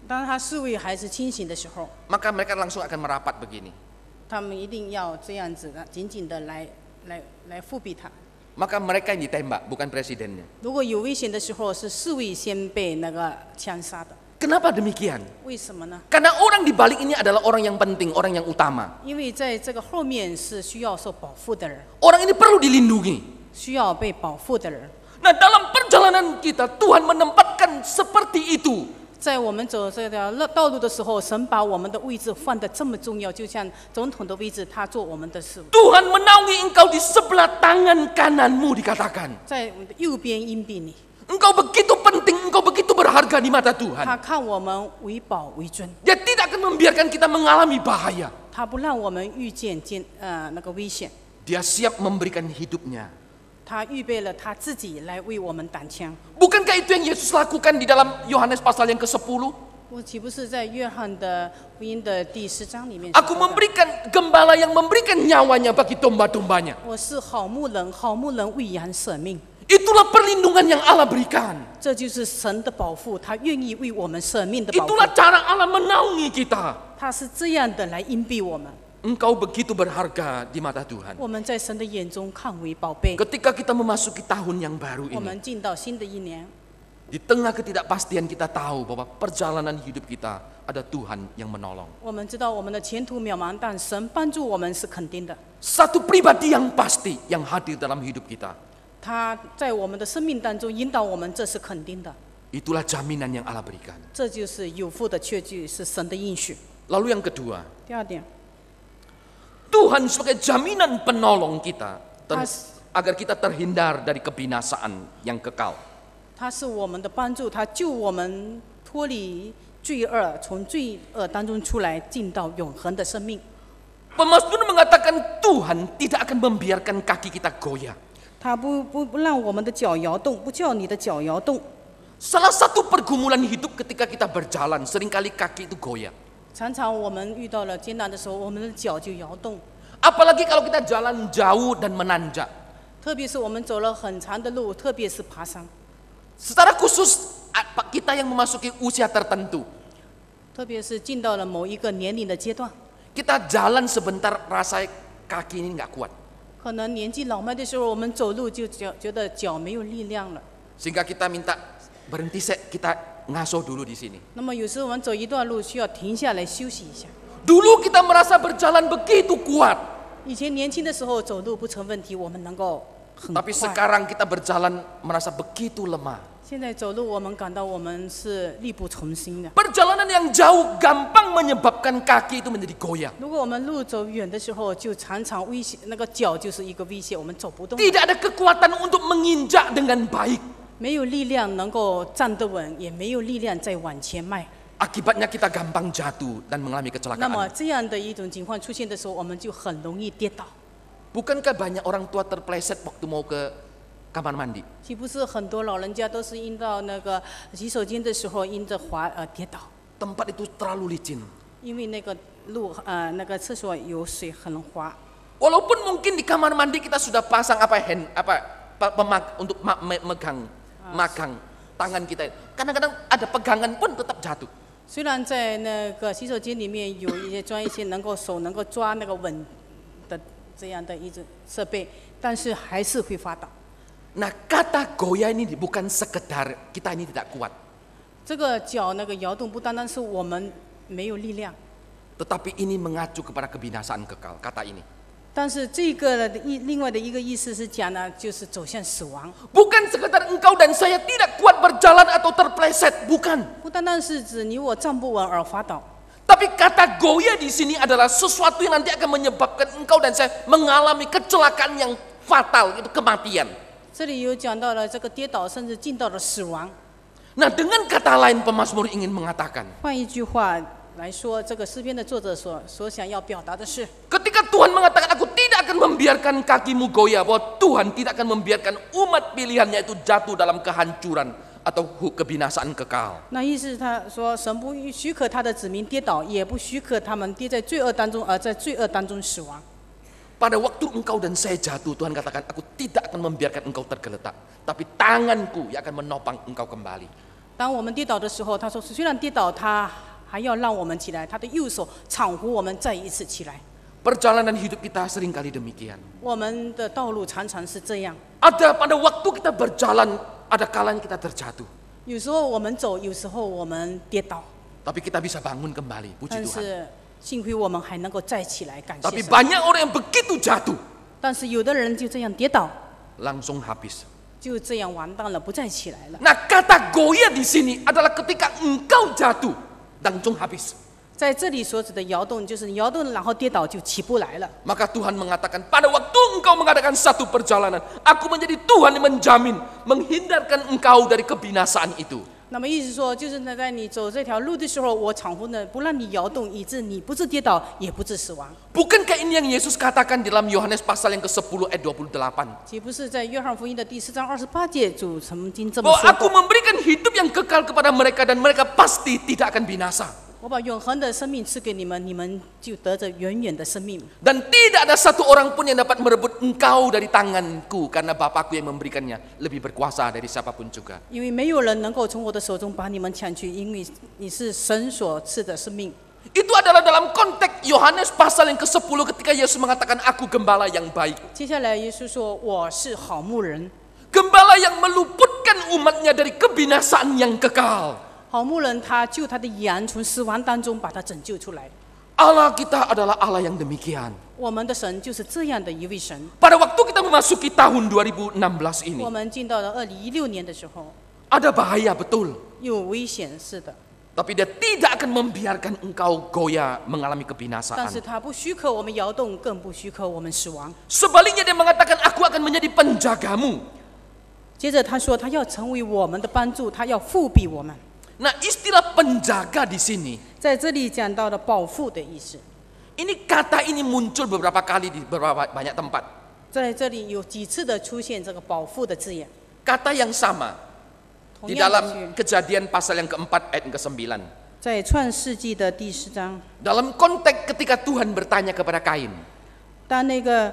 当他侍卫还是清醒的时候， maka mereka langsung akan merapat begini. 他们一定要这样子的，紧紧的来复庇他。 Maka mereka yang ditembak, bukan presidennya. 如果有危险的时候，是侍卫先被那个枪杀的。 Kenapa demikian? 为什么呢？ Karena orang di balik ini adalah orang yang penting, orang yang utama. 因为在这个后面是需要受保护的人， Orang ini perlu dilindungi. 需要被保护的人。 Nah, dalam perjalanan kita, Tuhan menempatkan seperti itu. 在我们走这条道路的时候，神把我们的位置放得这么重要，就像总统的位置，他做我们的事。 Tuhan menaungi engkau di sebelah tangan kananmu dikatakan. 在我们的右边荫蔽你， Engkau begitu penting, engkau begitu berharga di mata Tuhan. 他看我们为宝为尊， Dia tidak akan membiarkan kita mengalami bahaya. 他不让我们遇见那个危险， Dia siap memberikan hidupnya. 他预备了他自己来为我们挡枪。 Bukankah itu yang Yesus lakukan di dalam Yohanes pasal yang ke-10? 我岂不是在约翰的福音的第10章里面 Aku 说的？ memberikan gembala yang memberikan nyawanya bagi domba-dombanya. 我是好牧人，好牧人为羊舍命。 Itulah perlindungan yang Allah berikan. 这就是神的保护，他愿意为我们舍命的保护。 Itulah cara Allah menaungi kita. 他是这样的来荫蔽我们。 Engkau begitu berharga di mata Tuhan. 我们在神的眼中看为宝贝。 Ketika kita memasuki tahun yang baru 我 ini, 们进到新的一年， di tengah ketidakpastian kita tahu bahwa perjalanan hidup kita ada Tuhan yang menolong. 我们知道我们的前途渺茫，但神帮助我们是肯定的。 Satu pribadi yang pasti yang hadir dalam hidup kita. 他在我们的生命当中引导我们，这是肯定的。 Itulah jaminan yang Allah berikan. 这就是有福的确据，是神的应许。 Lalu yang kedua, 第二点， Tuhan sebagai jaminan penolong kita Pas- agar kita terhindar dari kebinasaan yang kekal. 他是我们的帮助，他救我们脱离罪恶，从罪恶当中出来，进到永恒的生命。 Pemazmur mengatakan Tuhan tidak akan membiarkan kaki kita goyah. 他不让我们的脚摇动，不叫你的脚摇动。 Salah satu pergumulan hidup ketika kita berjalan, seringkali kaki itu goyah. 常常我们遇到了艰难的时候，我们的脚就摇动。 Apalagi kalau kita jalan jauh dan menanjak. 特别是我们走了很长的路，特别是爬山。 Secara khusus kita yang memasuki usia tertentu. 特别是进到了某一个年龄的阶段， Kita jalan sebentar rasa kaki ini nggak kuat. 可能年纪老迈的时候，我们走路就觉得脚没有力量了。 Sehingga kita minta berhenti kita ngaso dulu di sini. 那么有时候我们走一段路，需要停下来休息一下。 Dulu kita merasa berjalan begitu kuat. 以前年轻的时候走路不成问题，我们能够很 Tapi 快。 sekarang kita berjalan merasa begitu lemah. 现在走路，我们感到我们是力不从心的。 Perjalanan yang jauh gampang menyebabkan kaki itu menjadi goyah. 如果我们路走远的时候，就常常威胁，那个脚就是一个威胁，我们走不动， Tidak ada kekuatan untuk menginjak dengan baik. 没有力量能够站得稳，也没有力量再往前迈。 Akibatnya kita gampang jatuh dan mengalami 那么 kecelakaan. 这样的一种情况出现的时候，我们就很容易跌倒。 Bukankah banyak orang tua terpleset waktu mau ke kamar mandi. 岂不是很多老人家都是因到那个洗手间的时候因着滑而跌倒， Tempat itu terlalu licin. 因为那个路那个厕所有水很滑。 Walaupun mungkin di kamar mandi kita sudah pasang untuk magang tangan kita. Kadang-kadang ada pegangan pun tetap jatuh. 虽然在那个洗手间里面有一些装一些手能够抓那个稳的这样的一种设备，但是还是会滑倒。 Nah, kata goyah ini bukan sekedar kita ini tidak kuat, 这个脚那个摇动不单单是我们没有力量， tetapi ini mengacu kepada kebinasaan kekal. Kata ini. 但是这个的另外的一个意思是讲呢，就是走向死亡。 Bukan sekedar engkau dan saya tidak kuat berjalan atau terpleset, bukan. 不单单是指你我站不稳而滑倒， Tapi kata goyah di sini adalah sesuatu yang nanti akan menyebabkan engkau dan saya mengalami kecelakaan yang fatal, itu kematian. 这里有讲到了这个跌倒，甚至进到了死亡。 Nah, dengan kata lain pemazmur ingin mengatakan, 换一句话来说，这个诗篇的作者所想要表达的是， ketika Tuhan mengatakan aku tidak akan membiarkan kakimu goyah, bahwa Tuhan tidak akan membiarkan umat pilihannya itu jatuh dalam kehancuran atau kebinasaan kekal. 那意思他说，神不许可他的子民跌倒，也不许可他们跌在罪恶当中，而在罪恶当中死亡。 Pada waktu engkau dan saya jatuh, Tuhan katakan, aku tidak akan membiarkan engkau tergeletak, tapi tanganku yang akan menopang engkau kembali. 当我们跌倒的时候，他说，虽然跌倒，他还要让我们起来，他的右手搀扶我们再一次起来。 Perjalanan hidup kita seringkali demikian. 我们的道路常常是这样， Ada pada waktu kita berjalan, ada kalanya kita terjatuh. 有时候我们走，有时候我们跌倒， Tapi kita bisa bangun kembali, puji 但 Tuhan. 是幸亏我们还能够再起来，感谢 Tapi 神。 banyak orang yang begitu jatuh, 但是有的人就这样跌倒， langsung habis. 就这样完蛋了，不再起来了。 Nah, kata goyah di sini adalah ketika engkau jatuh, langsung habis. 在这里所指的摇动，就是摇动然后跌倒就起不来了。 Maka Tuhan mengatakan, pada waktu engkau mengadakan satu perjalanan, aku menjadi Tuhan yang menjamin, menghindarkan engkau dari kebinasaan itu. 那么意思说，就是在你走这条路的时候，我敞乎呢，不让你摇动，以致你不是跌倒，也不致死亡。 Bukankah ini yang Yesus katakan dalam Yohanes pasal yang ke-10 ayat 28? 岂不是在约翰福音的第4章28节，主曾经这么 Bahwa 说 aku 过？ memberikan hidup yang kekal kepada mereka dan mereka pasti tidak akan binasa. 我把永恒的生命赐给你们，你们就得着永远的生命。 Dan tidak ada satu orang pun yang dapat merebut engkau dari tanganku, karena Bapakku yang memberikannya lebih berkuasa dari siapapun juga. 因为没有人能够从我的手中把你们抢去，因为你是神所赐的生命。 Itu adalah dalam konteks Yohanes pasal yang ke-10 ketika Yesus mengatakan, aku gembala yang baik. 接下来，耶稣说：“我是好牧人。 Gembala yang meluputkan umatnya dari kebinasaan yang kekal. 好牧人他救他的羊从死亡当中把他拯救出来。 Allah kita adalah Allah yang demikian. 我们的神就是这样的一位神。 Pada waktu kita memasuki tahun 2016 ini, 我们进到了2016年的时候， ada bahaya betul. 有危险，是的， Tapi dia tidak akan membiarkan engkau goyah mengalami 但 kebinasaan. 是他不许可我们摇动，更不许可我们死亡。 Sebaliknya dia mengatakan, aku akan menjadi penjagamu. 接着他说，他要成为我们的帮助，他要护庇我们。 Nah, istilah penjaga di sini, 在这里讲到了保护的意思， ini kata ini muncul beberapa kali di beberapa banyak tempat. 在这里有几次的出现这个保护的字眼， Kata yang sama 同 di 样的 dalam 去 Kejadian pasal yang ke-4 ayat yang ke-9. 在创世纪的第4章， Dalam konteks ketika Tuhan bertanya kepada Kain, 当那个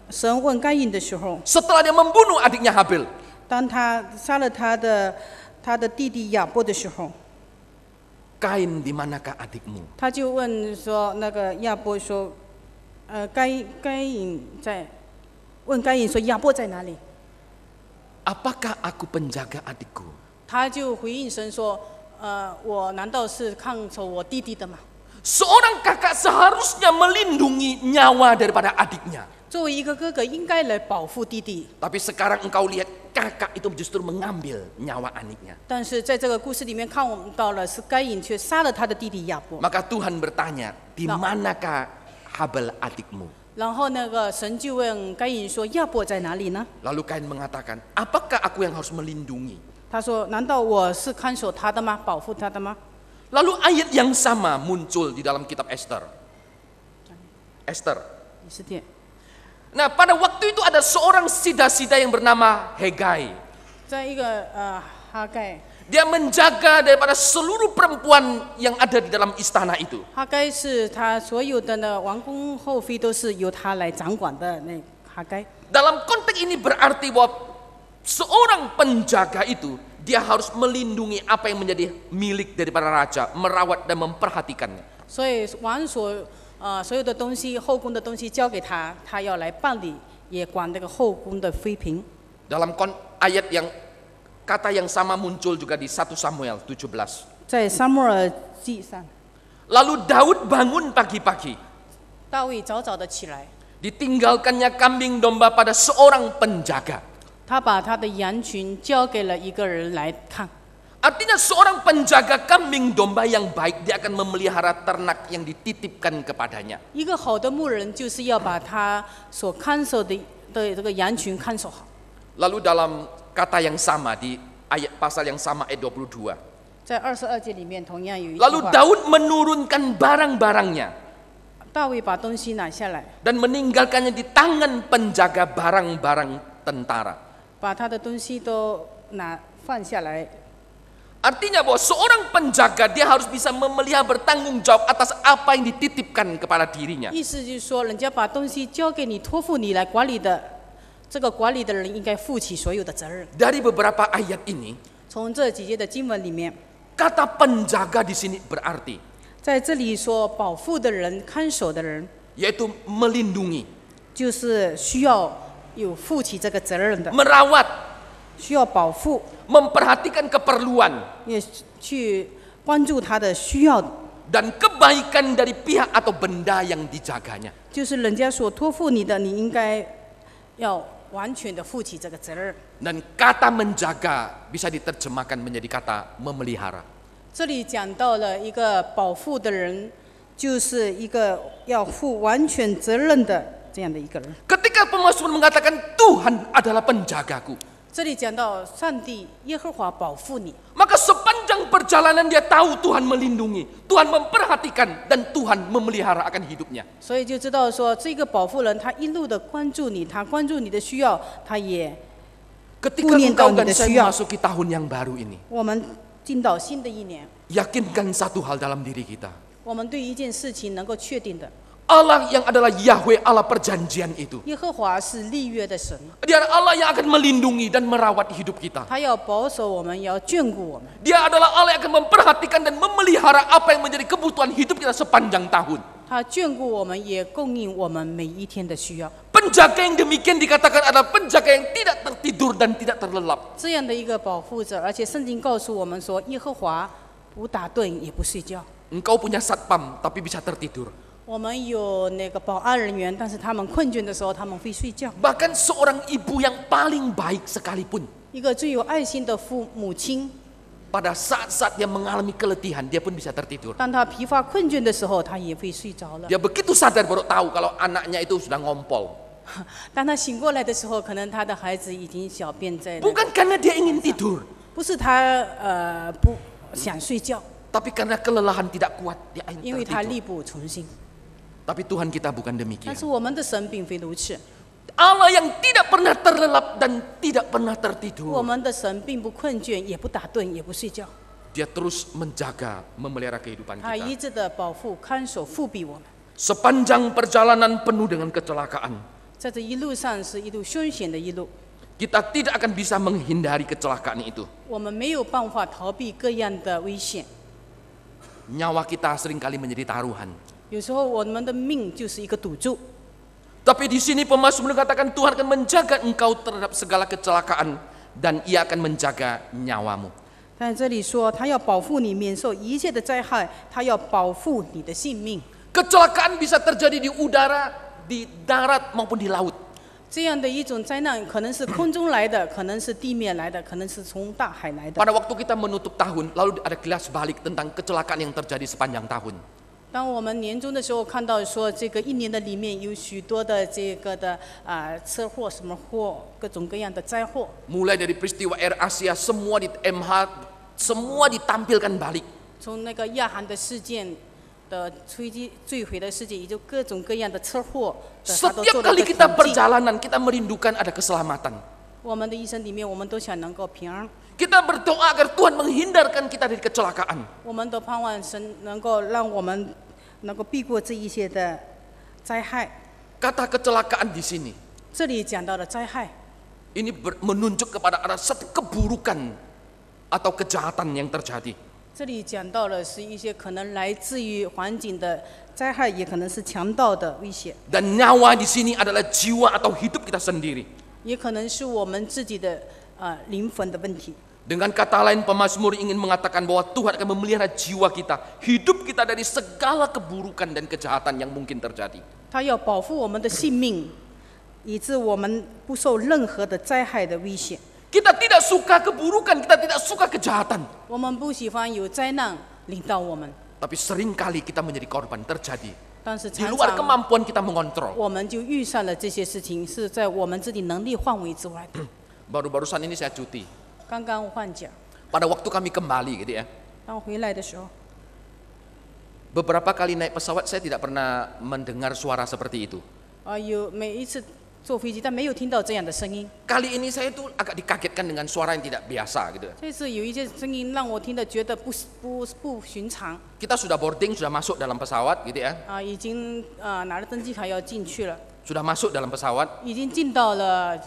神问该隐的时候， setelah dia membunuh adiknya Habil, 当他杀了他的弟弟亚伯的时候， Kain, di manakah adikmu? 他就问说，那个亚伯说，该隐在，问该隐说亚伯在哪里？ Apakah aku penjaga adikku? 他就回应神说，我难道是看守我弟弟的吗？ Seorang kakak seharusnya melindungi nyawa daripada adiknya. 作为一个哥哥，应该来保护弟弟。 Tapi sekarang engkau lihat kakak itu justru mengambil nyawa adiknya. 但是在这个故事里面看我们到了，是该隐却杀了他的弟弟亚伯。 Maka Tuhan bertanya, di Nah. manakah Habel adikmu? 然后那个神就问该隐说：“亚伯在哪里呢 Lalu Kain mengatakan, apakah aku yang harus melindungi?？” 他说：“难道我是看守他的吗？保护他的吗 Lalu ayat yang sama muncul di dalam kitab Esther. Esther?？” 以斯帖， Nah, pada waktu itu ada seorang sida-sida yang bernama Hegai. 在一个哈盖， Dia menjaga daripada seluruh perempuan yang ada di dalam istana itu. 哈盖是他所有的呢王宫后妃都是由他来掌管的那哈盖。 Dalam konteks ini berarti bahwa seorang penjaga itu dia harus melindungi apa yang menjadi milik daripada raja, merawat dan memperhatikannya. 所以王所有的东西，后宫的东西交给他，他要来办理，也管这个后宫的妃嫔。 Dalam ayat yang kata yang sama muncul juga di 1 Samuel 17. 在撒母耳记上， Lalu Daud bangun pagi-pagi, 大卫早早的起来， ditinggalkannya kambing domba pada seorang penjaga. 他把他的羊群交给了一个人来看。 Artinya seorang penjaga kambing domba yang baik, dia akan memelihara ternak yang dititipkan kepadanya. 一个好的牧人就是要把他所看守的这个羊群看守好。 Lalu dalam kata yang sama di ayat pasal yang sama ayat 22. 在22节里面同样有一句 Lalu 话， Daud menurunkan barang-barangnya 大卫把东西拿下来， dan meninggalkannya di tangan penjaga barang-barang tentara. 把他的东西都放下来。 Artinya bahwa seorang penjaga dia harus bisa memelihara, bertanggung jawab atas apa yang dititipkan kepada dirinya. 意思就是说，人家把东西交给你、托付你来管理的，这个管理的人应该负起所有的责任。 Dari beberapa ayat ini, 从这几节的经文里面， kata penjaga di sini berarti 在这里说保护的人、看守的人， yaitu melindungi, 就是需要有负起这个责任的， merawat, 需要保护， memperhatikan keperluan 也去关注他的需要， dan kebaikan dari pihak atau benda yang dijaganya. 就是人家所托付你的，你应该要完全的负起这个责任。 Dan kata menjaga bisa diterjemahkan menjadi kata memelihara. 这里讲到了一个保护的人，就是一个要负完全责任的这样的一个人。 Ketika pemazmur mengatakan Tuhan adalah penjagaku, 这里讲到上帝耶和华保护你， maka sepanjang perjalanan dia tahu Tuhan melindungi, Tuhan memperhatikan, dan Tuhan memelihara akan hidupnya. 所以就知道说这个保护人他一路的关注你，他关注你的需要，他也 Ketika engkau dan saya memasuki tahun yang baru ini, 我们进到新的一年， yakinkan satu hal dalam diri kita. 我们对一件事情能够确定的， Allah yang adalah Yahweh, Allah perjanjian itu. 耶和华是立约的神， Dia adalah Allah yang akan melindungi dan merawat hidup kita. 他要保守我们，也要眷顾我们。 Dia adalah Allah yang akan memperhatikan dan memelihara apa yang menjadi kebutuhan hidup kita sepanjang tahun. 他眷顾我们，也供应我们每一天的需要。 Penjaga yang demikian dikatakan adalah penjaga yang tidak tertidur dan tidak terlelap. 这样的一个保护者，而且圣经告诉我们说，耶和华不打盹也不睡觉。 Engkau punya satpam tapi bisa tertidur. 我们有那个保安人员，但是他们困倦的时候，他们会睡觉。 Bahkan seorang ibu yang paling baik sekalipun, 一个最有爱心的母亲， pada saat-saat dia mengalami keletihan, dia pun bisa tertidur. 当她疲乏困倦的时候，她也会睡着了。 Dia begitu sadar baru tahu kalau anaknya itu sudah ngompol. 当她醒过来的时候，可能她的孩子已经小便在了， Bukan karena dia ingin tidur, 不是她不想睡觉， tapi karena kelelahan tidak kuat, dia 因 ingin 为她 tertidur. 力不从心。 Tapi Tuhan kita bukan 但 demikian. 是我们的神并非如此， Allah yang tidak pernah terlelap dan tidak pernah 我 tertidur. 们的神并不困倦，也不打盹，也不睡觉， Dia terus menjaga, memelihara kehidupan 他一 kita. 直的保护、看守、护庇我们。 Sepanjang perjalanan penuh dengan kecelakaan, 在这一路上是一路凶险的一路， kita tidak akan bisa menghindari kecelakaan itu. 我们没有办法逃避各样的危险。 Nyawa kita seringkali menjadi taruhan. 有时候我们的命就是一个赌注， Tapi di sini pemazmur mengatakan Tuhan akan menjaga engkau terhadap segala kecelakaan dan Ia akan menjaga nyawamu. 但这里说他要保护你免受一切的灾害，他要保护你的性命。 Kecelakaan bisa terjadi di udara, di darat maupun di laut. 这样的一种灾难，可能是空中来的，可能是地面来的，可能是从大海来的。 Pada waktu kita menutup tahun, lalu ada kilas balik tentang kecelakaan yang terjadi sepanjang tahun. 当我们年终的时候看到说，这个一年的里面有许多的这个的车祸、什么祸，各种各样的灾祸。 Mulai dari peristiwa Air Asia, semua di MH, semua ditampilkan balik. 从那个亚航的事件，的飞机坠毁的事情，也就各种各样的车祸的，他都 Setiap 做了 kali 一个 kita 统计。 perjalanan, kita merindukan ada keselamatan. 我们的一生里面，我们都想能够平安， Kita berdoa agar Tuhan menghindarkan kita dari kecelakaan. 我们都盼望神能够让我们能够避过这一些的灾害。 Kata kecelakaan di sini, 这里讲到的灾害， ini menunjuk kepada ada satu keburukan atau kejahatan yang terjadi. 这里讲到的是一些可能来自于环境的灾害，也可能是强盗的威胁， Dan nyawa di sini adalah jiwa atau hidup kita sendiri. 也可能是我们自己的灵魂的问题。 Dengan kata lain, pemazmur ingin mengatakan bahwa Tuhan akan memelihara jiwa kita, hidup kita dari segala keburukan dan kejahatan yang mungkin terjadi. 他要保护我们的性命，以致我们不受任何的灾害的威胁。 Kita tidak suka keburukan, kita tidak suka kejahatan. 我们不喜欢有灾难临到我们， Tapi seringkali kita menjadi korban terjadi 但是 di 常 luar 常 kemampuan kita mengontrol. 我们就遇上了这些事情，是在我们自己能力范围之外的。 Baru-barusan ini saya cuti. 刚刚换假， Pada waktu kami kembali gitu ya. 当回来的时候， Beberapa kali naik pesawat saya tidak pernah mendengar suara seperti itu. 有每一次坐飞机，但没有听到这样的声音。 Kali ini saya tuh agak dikagetkan dengan suara yang tidak biasa gitu. 这次有一些声音让我听得觉得不寻常 Kita sudah boarding, sudah masuk dalam pesawat gitu ya. 已经拿了登机卡要进去了， Sudah masuk dalam pesawat. 已经进到了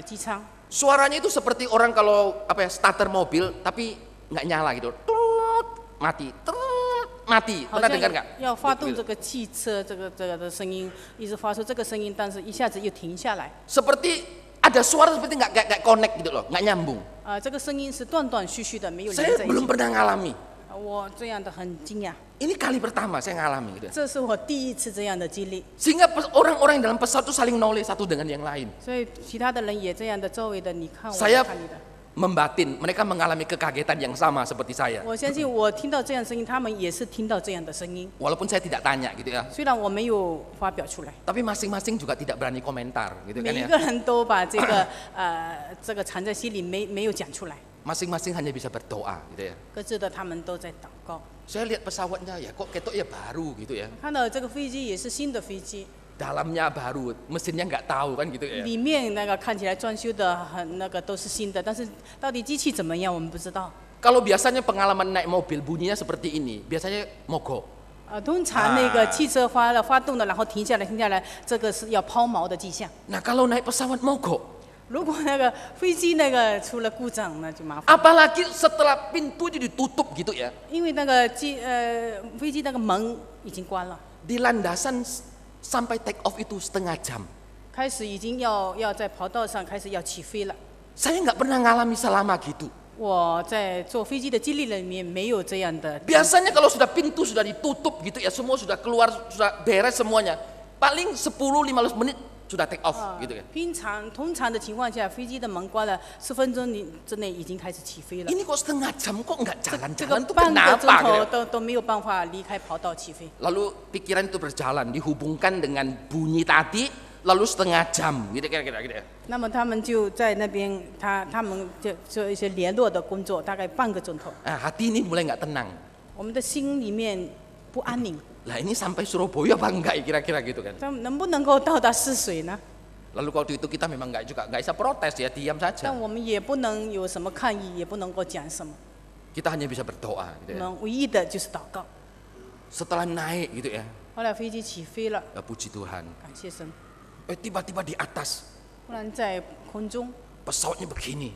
机舱。 Suaranya itu seperti orang kalau starter mobil tapi nggak nyala gitu. Tut, mati. Tut, mati. 好 Pernah 像 dengar nggak? 要发动这个汽车，这个的声音，一直发出这个声音，但是一下子又停下来。 Seperti ada suara seperti nggak connect gitu loh, nggak nyambung. 这个声音是断断续续的，没有连 Saya 在一 belum 起。 pernah ngalami. 我这样的很惊讶， Ini kali pertama saya ngalami gitu. 这是我第一次这样的经历， Sehingga orang-orang dalam pesawat itu saling noleh satu dengan yang lain. 所以其他的人也这样的，周围的你看我，我 Saya 看你的。 membatin, mereka mengalami kekagetan yang sama seperti saya. 我相信我听到这样的声音，他们也是听到这样的声音。 Walaupun saya tidak tanya gitu ya. 虽然我没有发表出来， Tapi masing-masing juga tidak berani komentar gitu 每 kan 一 ya. 个人都把这个这个藏在心里，没有讲出来。 Masing-masing hanya bisa berdoa gitu ya. 各自的他们都在祷告。 Saya lihat pesawatnya ya kok ketok ya baru gitu ya. 看到这个飞机也是新的飞机， Dalamnya baru, mesinnya nggak tahu kan gitu ya. 里面那个看起来装修的很那个都是新的，但是到底机器怎么样我们不知道。 Kalau biasanya pengalaman naik mobil bunyinya seperti ini, biasanya mogok. 通常那个汽车发动了，然后停下来，这个是要抛锚的迹象。 Nah kalau naik pesawat mogok, 如果那个飞机那个出了故障，那就麻烦。 apalagi setelah pintu itu ditutup gitu ya. 因为那个飞机那个门已经关了， Di landasan sampai take off itu setengah jam. 开始已经要在跑道上开始要起飞了。 Saya nggak pernah ngalami selama gitu. 我在坐飞机的经历里面没有这样的。 Biasanya kalau sudah pintu sudah ditutup gitu ya, semua sudah keluar, sudah beres semuanya. Paling 10-15 menit sudah take off gitu ya. 通常的情况下，飞机的门关了，10分钟之内已经开始起飞了。 Ini kok setengah jam kok nggak 这个 jalan-jalan tuh 半个钟 kenapa 头 gitu ya? 都没有办法离开跑道起飞。 Lalu pikiran itu berjalan, dihubungkan dengan bunyi tadi, lalu setengah jam gitu kira-kira gitu ya. 那么他们就在那边，他们就做一些联络的工作，大概半个钟头。 Hati ini mulai nggak tenang. 我们的心里面不安宁， Lah ini sampai Surabaya apa enggak ya kira-kira gitu kan. 他们能不能够到达泗水呢？ Lalu waktu itu kita memang nggak bisa protes ya, diam 但 saja. 我们也不能有什么抗议，也不能够讲什么， Kita hanya bisa berdoa 我 gitu ya. 们唯一的就是祷告。 Setelah naik gitu ya, 后来飞机起飞了， puji Tuhan. 感谢神。 Tiba-tiba di atas 忽然在空中， pesawatnya begini,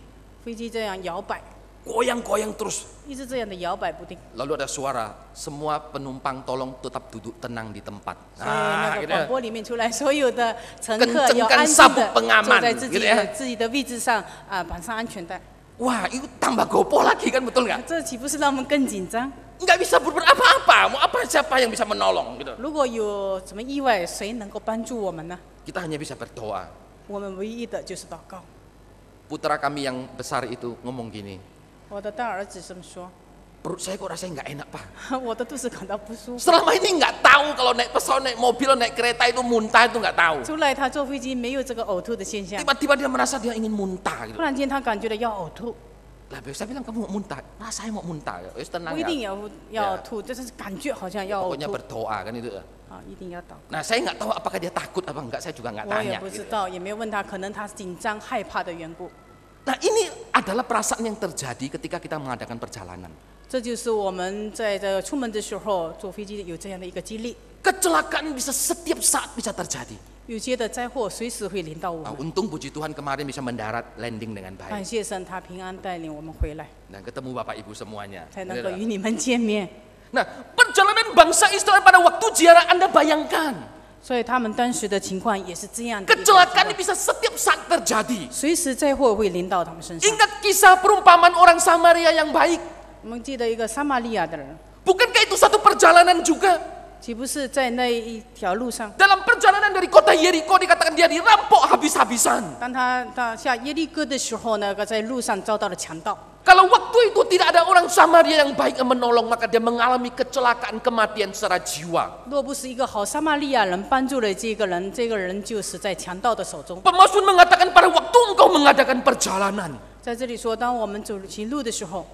飞机这样摇摆， goyang-goyang terus. 一直这样的摇摆不定。 Lalu ada suara, semua penumpang tolong tetap duduk tenang di tempat. 所以那个 gitu 广 ya. 播里面出来，所有的乘客要 Kencengkan 安静 sabuk 的 pengaman 坐在自己 gitu ya. 的位置上绑上安全带。 Wah, itu tambah gopoh lagi kan, betul nggak? 这岂不是让我们更紧张？ Nggak bisa berbuat apa-apa. Mau apa, siapa yang bisa menolong gitu. 如果有什么意外，谁能够帮助我们呢？ Kita hanya bisa berdoa. 我们唯一的就是祷告。 Putra kami yang besar itu ngomong gini, 我的大儿子这么说， perut saya kok rasanya nggak enak pak. 我的肚子感到不舒服。 Selama ini nggak tahu kalau naik pesawat, naik mobil, naik kereta itu muntah itu nggak tahu. 出来他坐飞机没有这个呕吐的现象， Tiba-tiba dia merasa dia ingin muntah gitu. 突然间他感觉到要呕吐， Lah saya bilang kamu mau muntah, nah saya mau muntah. Tenang 不一定 ya. 要吐，但是感觉好像要 Pokoknya 吐 berdoa kan itu. 啊，一定要祷。 Nah saya nggak tahu apakah dia takut apa enggak, saya juga nggak 我也 tanya. 不知 Gitu. 道，也没有问他，可能他紧张害怕的缘故。 Nah ini adalah perasaan yang terjadi ketika kita mengadakan perjalanan. 这就是我们在这个出门的时候坐飞机有这样的一个激励。 Kecelakaan bisa setiap saat bisa terjadi. 有些的灾祸随时会临到我 Nah, 们。 untung puji Tuhan kemarin bisa mendarat landing dengan 感 baik 谢神，他平安带领我们回来， dan ketemu Bapak Ibu semuanya. 才能够与你们见面。 Nah, perjalanan bangsa Israel pada waktu ziarah Anda bayangkan. 所以他们当时的情况也是这样的一个情 Kecelakaan 况 ini bisa setiap saat terjadi. 随时灾祸会临到他们身上。 Ingat kisah perumpamaan orang Samaria yang baik. 我们记得一个撒玛利亚的人， Bukankah itu satu perjalanan juga? 岂不是在那一条路上， Dalam perjalanan dari kota Yeriko dikatakan dia dirampok habis-habisan. 当他下耶利哥的时候呢，在路上遭到了强盗。 Kalau waktu itu tidak ada orang Samaria yang baik yang menolong, maka dia mengalami kecelakaan kematian secara jiwa. 若不是一个好撒玛利亚人帮助了这个人，这个人就死在强盗的手中。 Pemasmur mengatakan pada waktu engkau mengadakan perjalanan, 在这里说，当我们走行路的时候，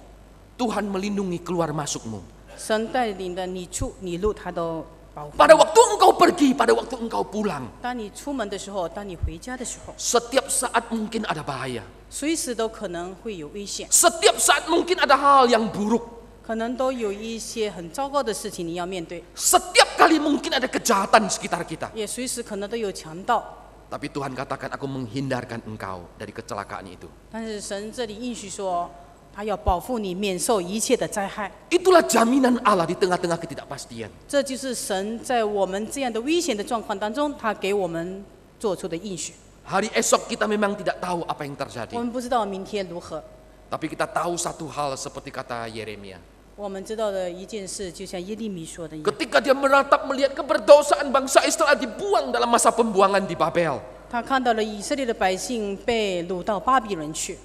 Tuhan melindungi keluar masukmu. 神带领的你出你入，他都保护。 Pada waktu engkau pergi, pada waktu engkau pulang, 当你出门的时候，当你回家的时候， setiap saat mungkin ada bahaya. 随时都可能会有危险， Setiap saat mungkin ada hal yang buruk. 可能都有一些很糟糕的事情你要面对， Setiap kali mungkin ada kejahatan di sekitar kita. 也随时可能都有强盗。 Tapi Tuhan katakan, aku menghindarkan engkau dari kecelakaan itu. 但是神这里应许说，他要保护你免受一切的灾害。 Itulah jaminan Allah di tengah-tengah ketidakpastian. 这就是神在我们这样的危险的状况当中，他给我们做出的应许。 Hari esok kita memang tidak tahu apa yang 我 terjadi. 们不知道明天如何， Tapi kita tahu satu hal seperti kata Yeremia. 我们知道的一件事，就像耶利米说的一样， Ketika dia meratap melihat keberdosaan bangsa Israel dibuang dalam masa pembuangan di Babel. 他看到了以色列的百姓被掳到巴比伦去，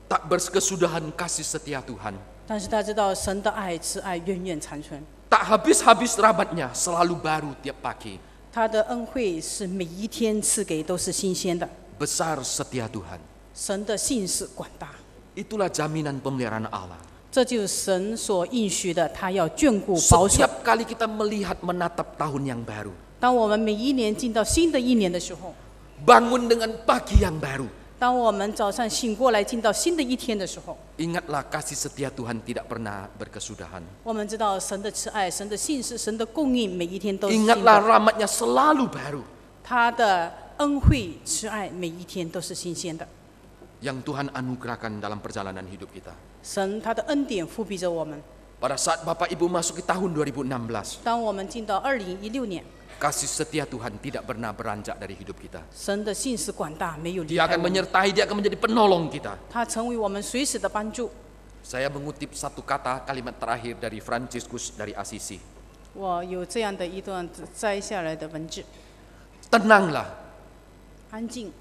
Tak berkesudahan kasih setia Tuhan. 但是他知道神的爱、慈爱永远长存， Tak habis-habis rahmatnya, selalu baru tiap pagi. 他的恩惠是每一天赐给都是新鲜的， Besar setia Tuhan. 神的信是广大， Itulah jaminan pemeliharaan Allah. 这就是神所应许的，他要眷顾保守。 Setiap kali kita melihat menatap tahun yang baru, 当我们每一年进到新的一年的时候， bangun dengan pagi yang baru, 当我们早上醒过来进到新的一天的时候， ingatlah kasih setia Tuhan tidak pernah berkesudahan. 我们知道神的慈爱、神的信实、神的供应，每一天都是新 Ingatlah 的。 rahmatnya selalu baru. 他的恩惠、慈爱，每一天都是新鲜的。 Yang Tuhan anugerahkan dalam perjalanan hidup kita. 神他的恩典覆庇着我们。 Pada saat Bapak Ibu masuk ke tahun 2016, 当我们进到2016年， kasih setia Tuhan tidak pernah beranjak dari hidup kita. 神的信实广大，没有离 Dia 开 akan 我们， menyertai, dia akan menjadi penolong kita. 他成为我们随时的帮助。 Saya mengutip satu kata kalimat terakhir dari Fransiskus dari Assisi. 我有这样的一段摘下来的文字： Tenanglah, 安静，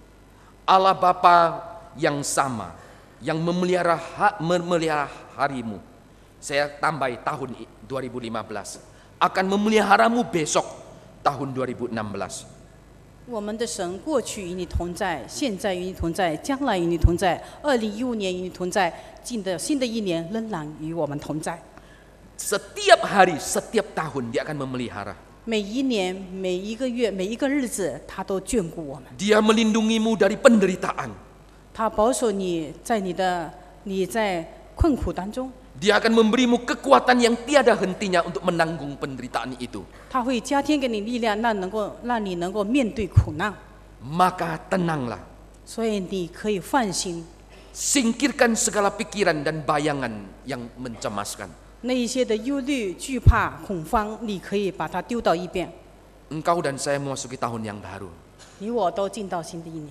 Allah Bapa yang sama, yang memelihara harimu. Saya tambahi tahun 2015, akan memeliharamu besok tahun 2016. 我们的神过去与你同在，现在与你同在，将来与你同在。2015年与你同在，新的一年仍然与我们同在。 Setiap hari, setiap tahun dia akan memelihara. 每一年、每一个月、每一个日子，他都眷顾我们。 Dia melindungimu dari penderitaan. 他保守你在困苦当中， Dia akan memberimu kekuatan yang tiada hentinya untuk menanggung penderitaan itu. 他会加添给你力量，让你能够面对苦难。 Maka tenanglah. 所以你可以放心， Singkirkan segala pikiran dan bayangan yang mencemaskan. 那一些的忧虑、惧怕、恐慌，你可以把它丢到一边。 Engkau dan saya memasuki tahun yang baru. 你我都进到新的一年，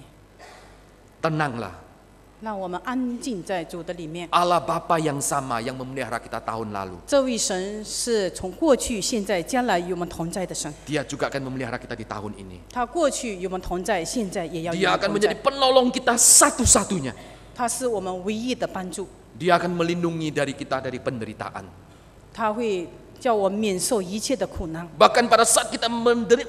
Tenanglah. 让我们安静在主的里面。 Allah Bapa yang sama yang memelihara kita tahun lalu. 这位神是从过去、现在、将来与我们同在的神。 Dia juga akan memelihara kita di tahun ini. 他过去与我们同在，现在也要与 Dia 我们 akan 同 menjadi 在。 penolong kita satu-satunya. 他是我们唯一的帮助， Dia akan melindungi dari kita dari penderitaan. 他会叫我免受一切的苦难。 Bahkan pada saat kita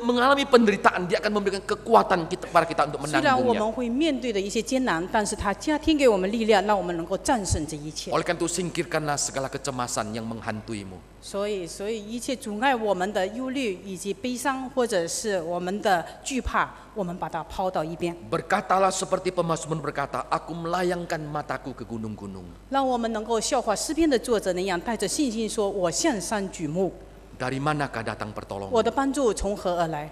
mengalami penderitaan, Dia akan memberikan kekuatan kepada kita untuk 虽然我 menanggungnya. 们会面对的一些艰难，但是他加添给我们力量，让我们能够战胜这一切。 Oleh karena itu singkirkanlah segala kecemasan yang menghantuimu. 所以一切阻碍我们的忧虑以及悲伤，或者是我们的惧怕，我们把它抛到一边， Berkatalah seperti pemazmur berkata, Aku melayangkan mataku ke gunung-gunung. 让我们能够效法诗篇的作者那样，带着信心说：“我向山举目， Dari manakah datang 我 pertolongan? 的帮助从何而来？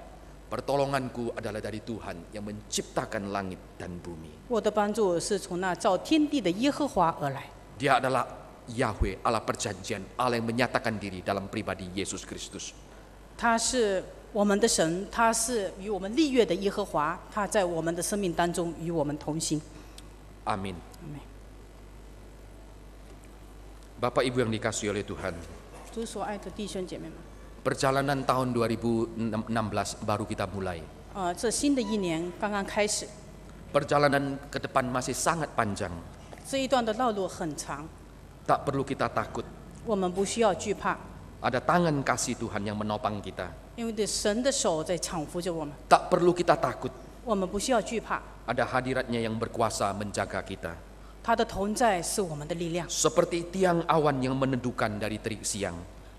Pertolonganku adalah dari Tuhan yang menciptakan langit dan bumi. 我的帮助是从那造天地的耶和华而来。 Dia adalah Yahweh, Allah perjanjian, Allah yang menyatakan diri dalam pribadi Yesus Kristus. 他是我们的神，他是与我们立约的耶和华，他在我们的生命当中与我们同行。 Amin. 阿们。 Bapak Ibu yang dikasihi oleh Tuhan, 主所爱的弟兄姐妹们， perjalanan tahun 2016 baru kita mulai. 这新的一年刚刚开始， Perjalanan ke depan masih sangat panjang. 这一段的道路很长， Tak perlu kita takut. 我们不需要惧怕， Ada tangan kasih Tuhan yang menopang kita. 因为神的手在搀扶着我们， Tak perlu kita takut. 我们不需要惧怕， Ada hadiratnya yang berkuasa menjaga kita. 他的同在是我们的力量， Seperti tiang awan yang meneduhkan dari terik siang.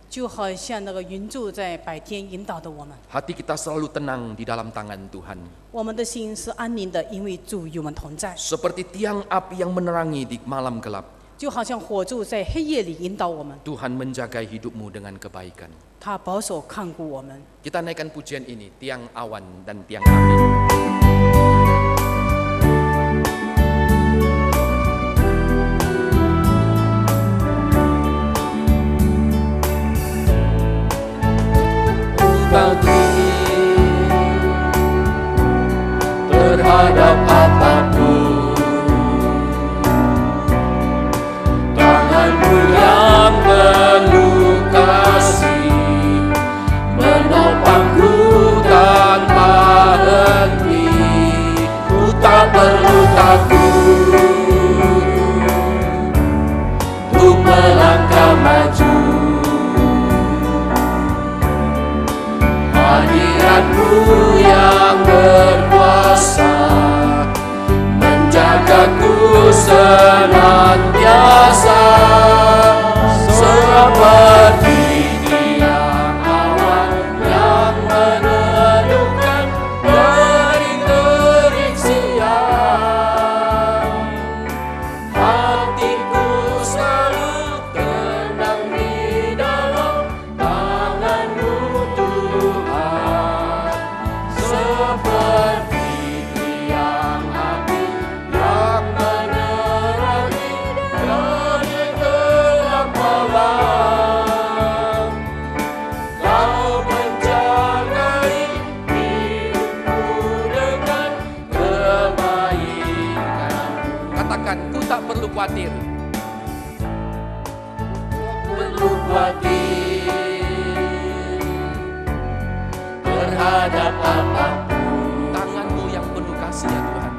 就好像那个云柱在白天引导着我们， Hati kita selalu tenang di dalam tangan Tuhan. 我们的心是安宁的，因为主与我们同在， Seperti tiang api yang menerangi di malam gelap. 就好像火柱在黑夜里引导我们， Tuhan menjaga hidupmu dengan kebaikan. 他保守看顾我们。 Kita naikkan pujian ini, tiang awan dan tiang api. Terhadap apapun, tanganmu yang penuh kasih menopangku tanpa henti. Ku tak perlu takut untuk melangkah maju. Hadiratmu yang berkuasa menjagaku senantiasa, seperti tiang awan yang meneduhkan dari terik siang. Hatiku selalu tenang di dalam tangan-Mu Tuhan, seperti tiang api yang menerangi dari gelap malam. Kau menjagai hidupku dengan kebaikan-Mu. Katakan, ku tak perlu khawatir. Perlu khawatir terhadap apapun. Tangan-Mu yang penuh kasih ya Tuhan.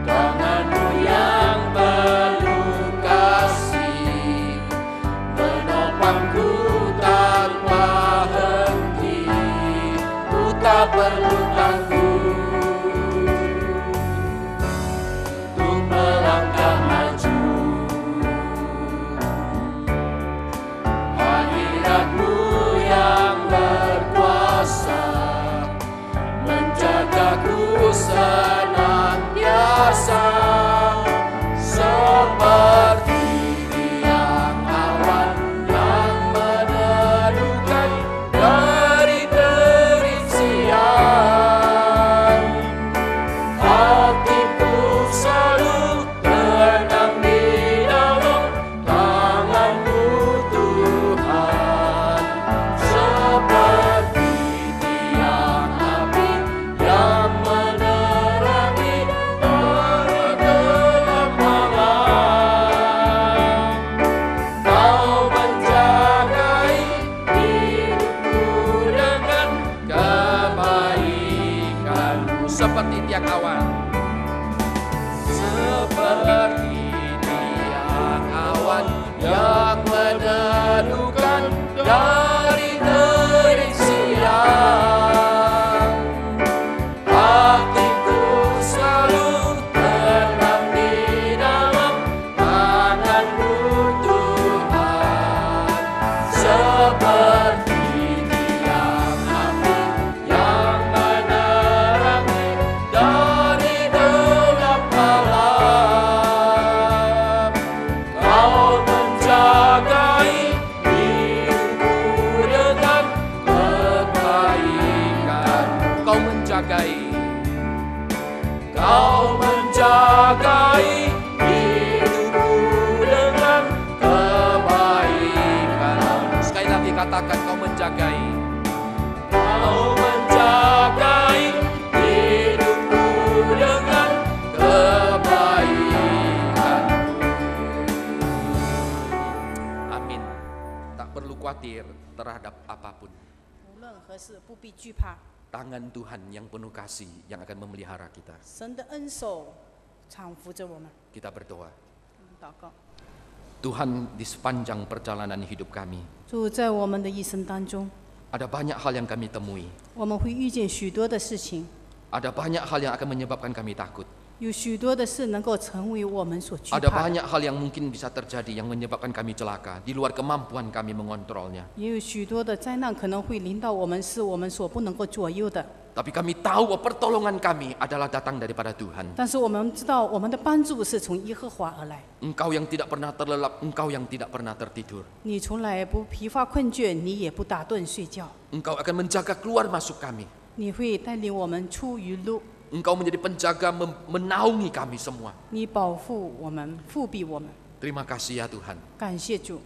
Tangan-Mu yang penuh kasih menopangku tanpa henti. Ku tak perlu takut untuk melangkah maju. Hadirat-Mu yang berkuasa Kau menjagai hidupku dengan kebaikan. Sekali lagi katakan, kau menjagai. Kau menjagai hidupku dengan kebaikan. Amin. Tak perlu khawatir terhadap apapun. 无论何事不必惧怕， Tangan Tuhan yang penuh kasih yang akan memelihara kita. 神的恩手搀扶着我们。 Kita berdoa. 我们祷告， Tuhan, di sepanjang perjalanan hidup kami, 主在我们的一生当中， ada banyak hal yang kami temui. 我们会遇见许多的事情， Ada banyak hal yang akan menyebabkan kami takut. 有许多的事能够成为我们所惧 Ada 怕的， banyak hal yang mungkin bisa terjadi yang menyebabkan kami celaka, di luar kemampuan kami mengontrolnya. 也有许多的灾难可能会临到我们，是我们所不能够左右的。 Tapi kami tahu bahwa pertolongan kami adalah datang daripada Tuhan. 但是我们知道，我们的帮助是从耶和华而来。 Engkau yang tidak pernah terlelap, Engkau yang tidak pernah tertidur. 你从来不疲乏困倦，你也不打盹睡觉， Engkau akan menjaga keluar masuk kami. 你会带领我们出于路， Engkau menjadi penjaga menaungi kami semua. 你保护我们，护庇我们。 Terima kasih ya Tuhan. 感谢主，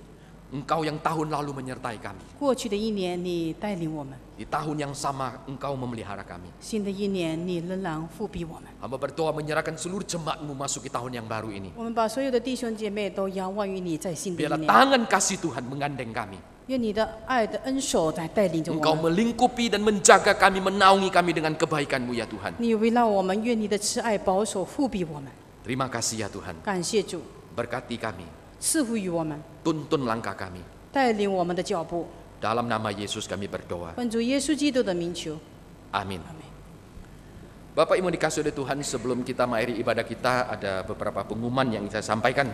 Engkau yang tahun lalu menyertai kami. 过去的一年你带领我们， Di tahun yang sama Engkau memelihara kami. 新的一年你仍然护庇我们。 Hamba berdoa menyerahkan seluruh jemaat-Mu masuk di tahun yang baru ini. 我们把所有的弟兄姐妹都仰望于你，在新的一 Biarlah 年， tangan kasih Tuhan mengandeng kami. 愿你的爱的恩手在带领着我 Engkau 们。 melingkupi dan menjaga kami, menaungi kami dengan kebaikan-Mu ya Tuhan. 你围绕我们，愿你的慈爱保守护庇我们。 Terima kasih ya Tuhan. 感谢主， Berkati kami, 赐福于我们， tuntun langkah kami. 带领我们的脚步。 Dalam nama Yesus kami berdoa. 奉主耶稣基督的名求， Amin. 阿门。 Bapak Ibu dikasihi oleh Tuhan, sebelum kita mengakhiri ibadah kita, ada beberapa pengumuman yang saya sampaikan.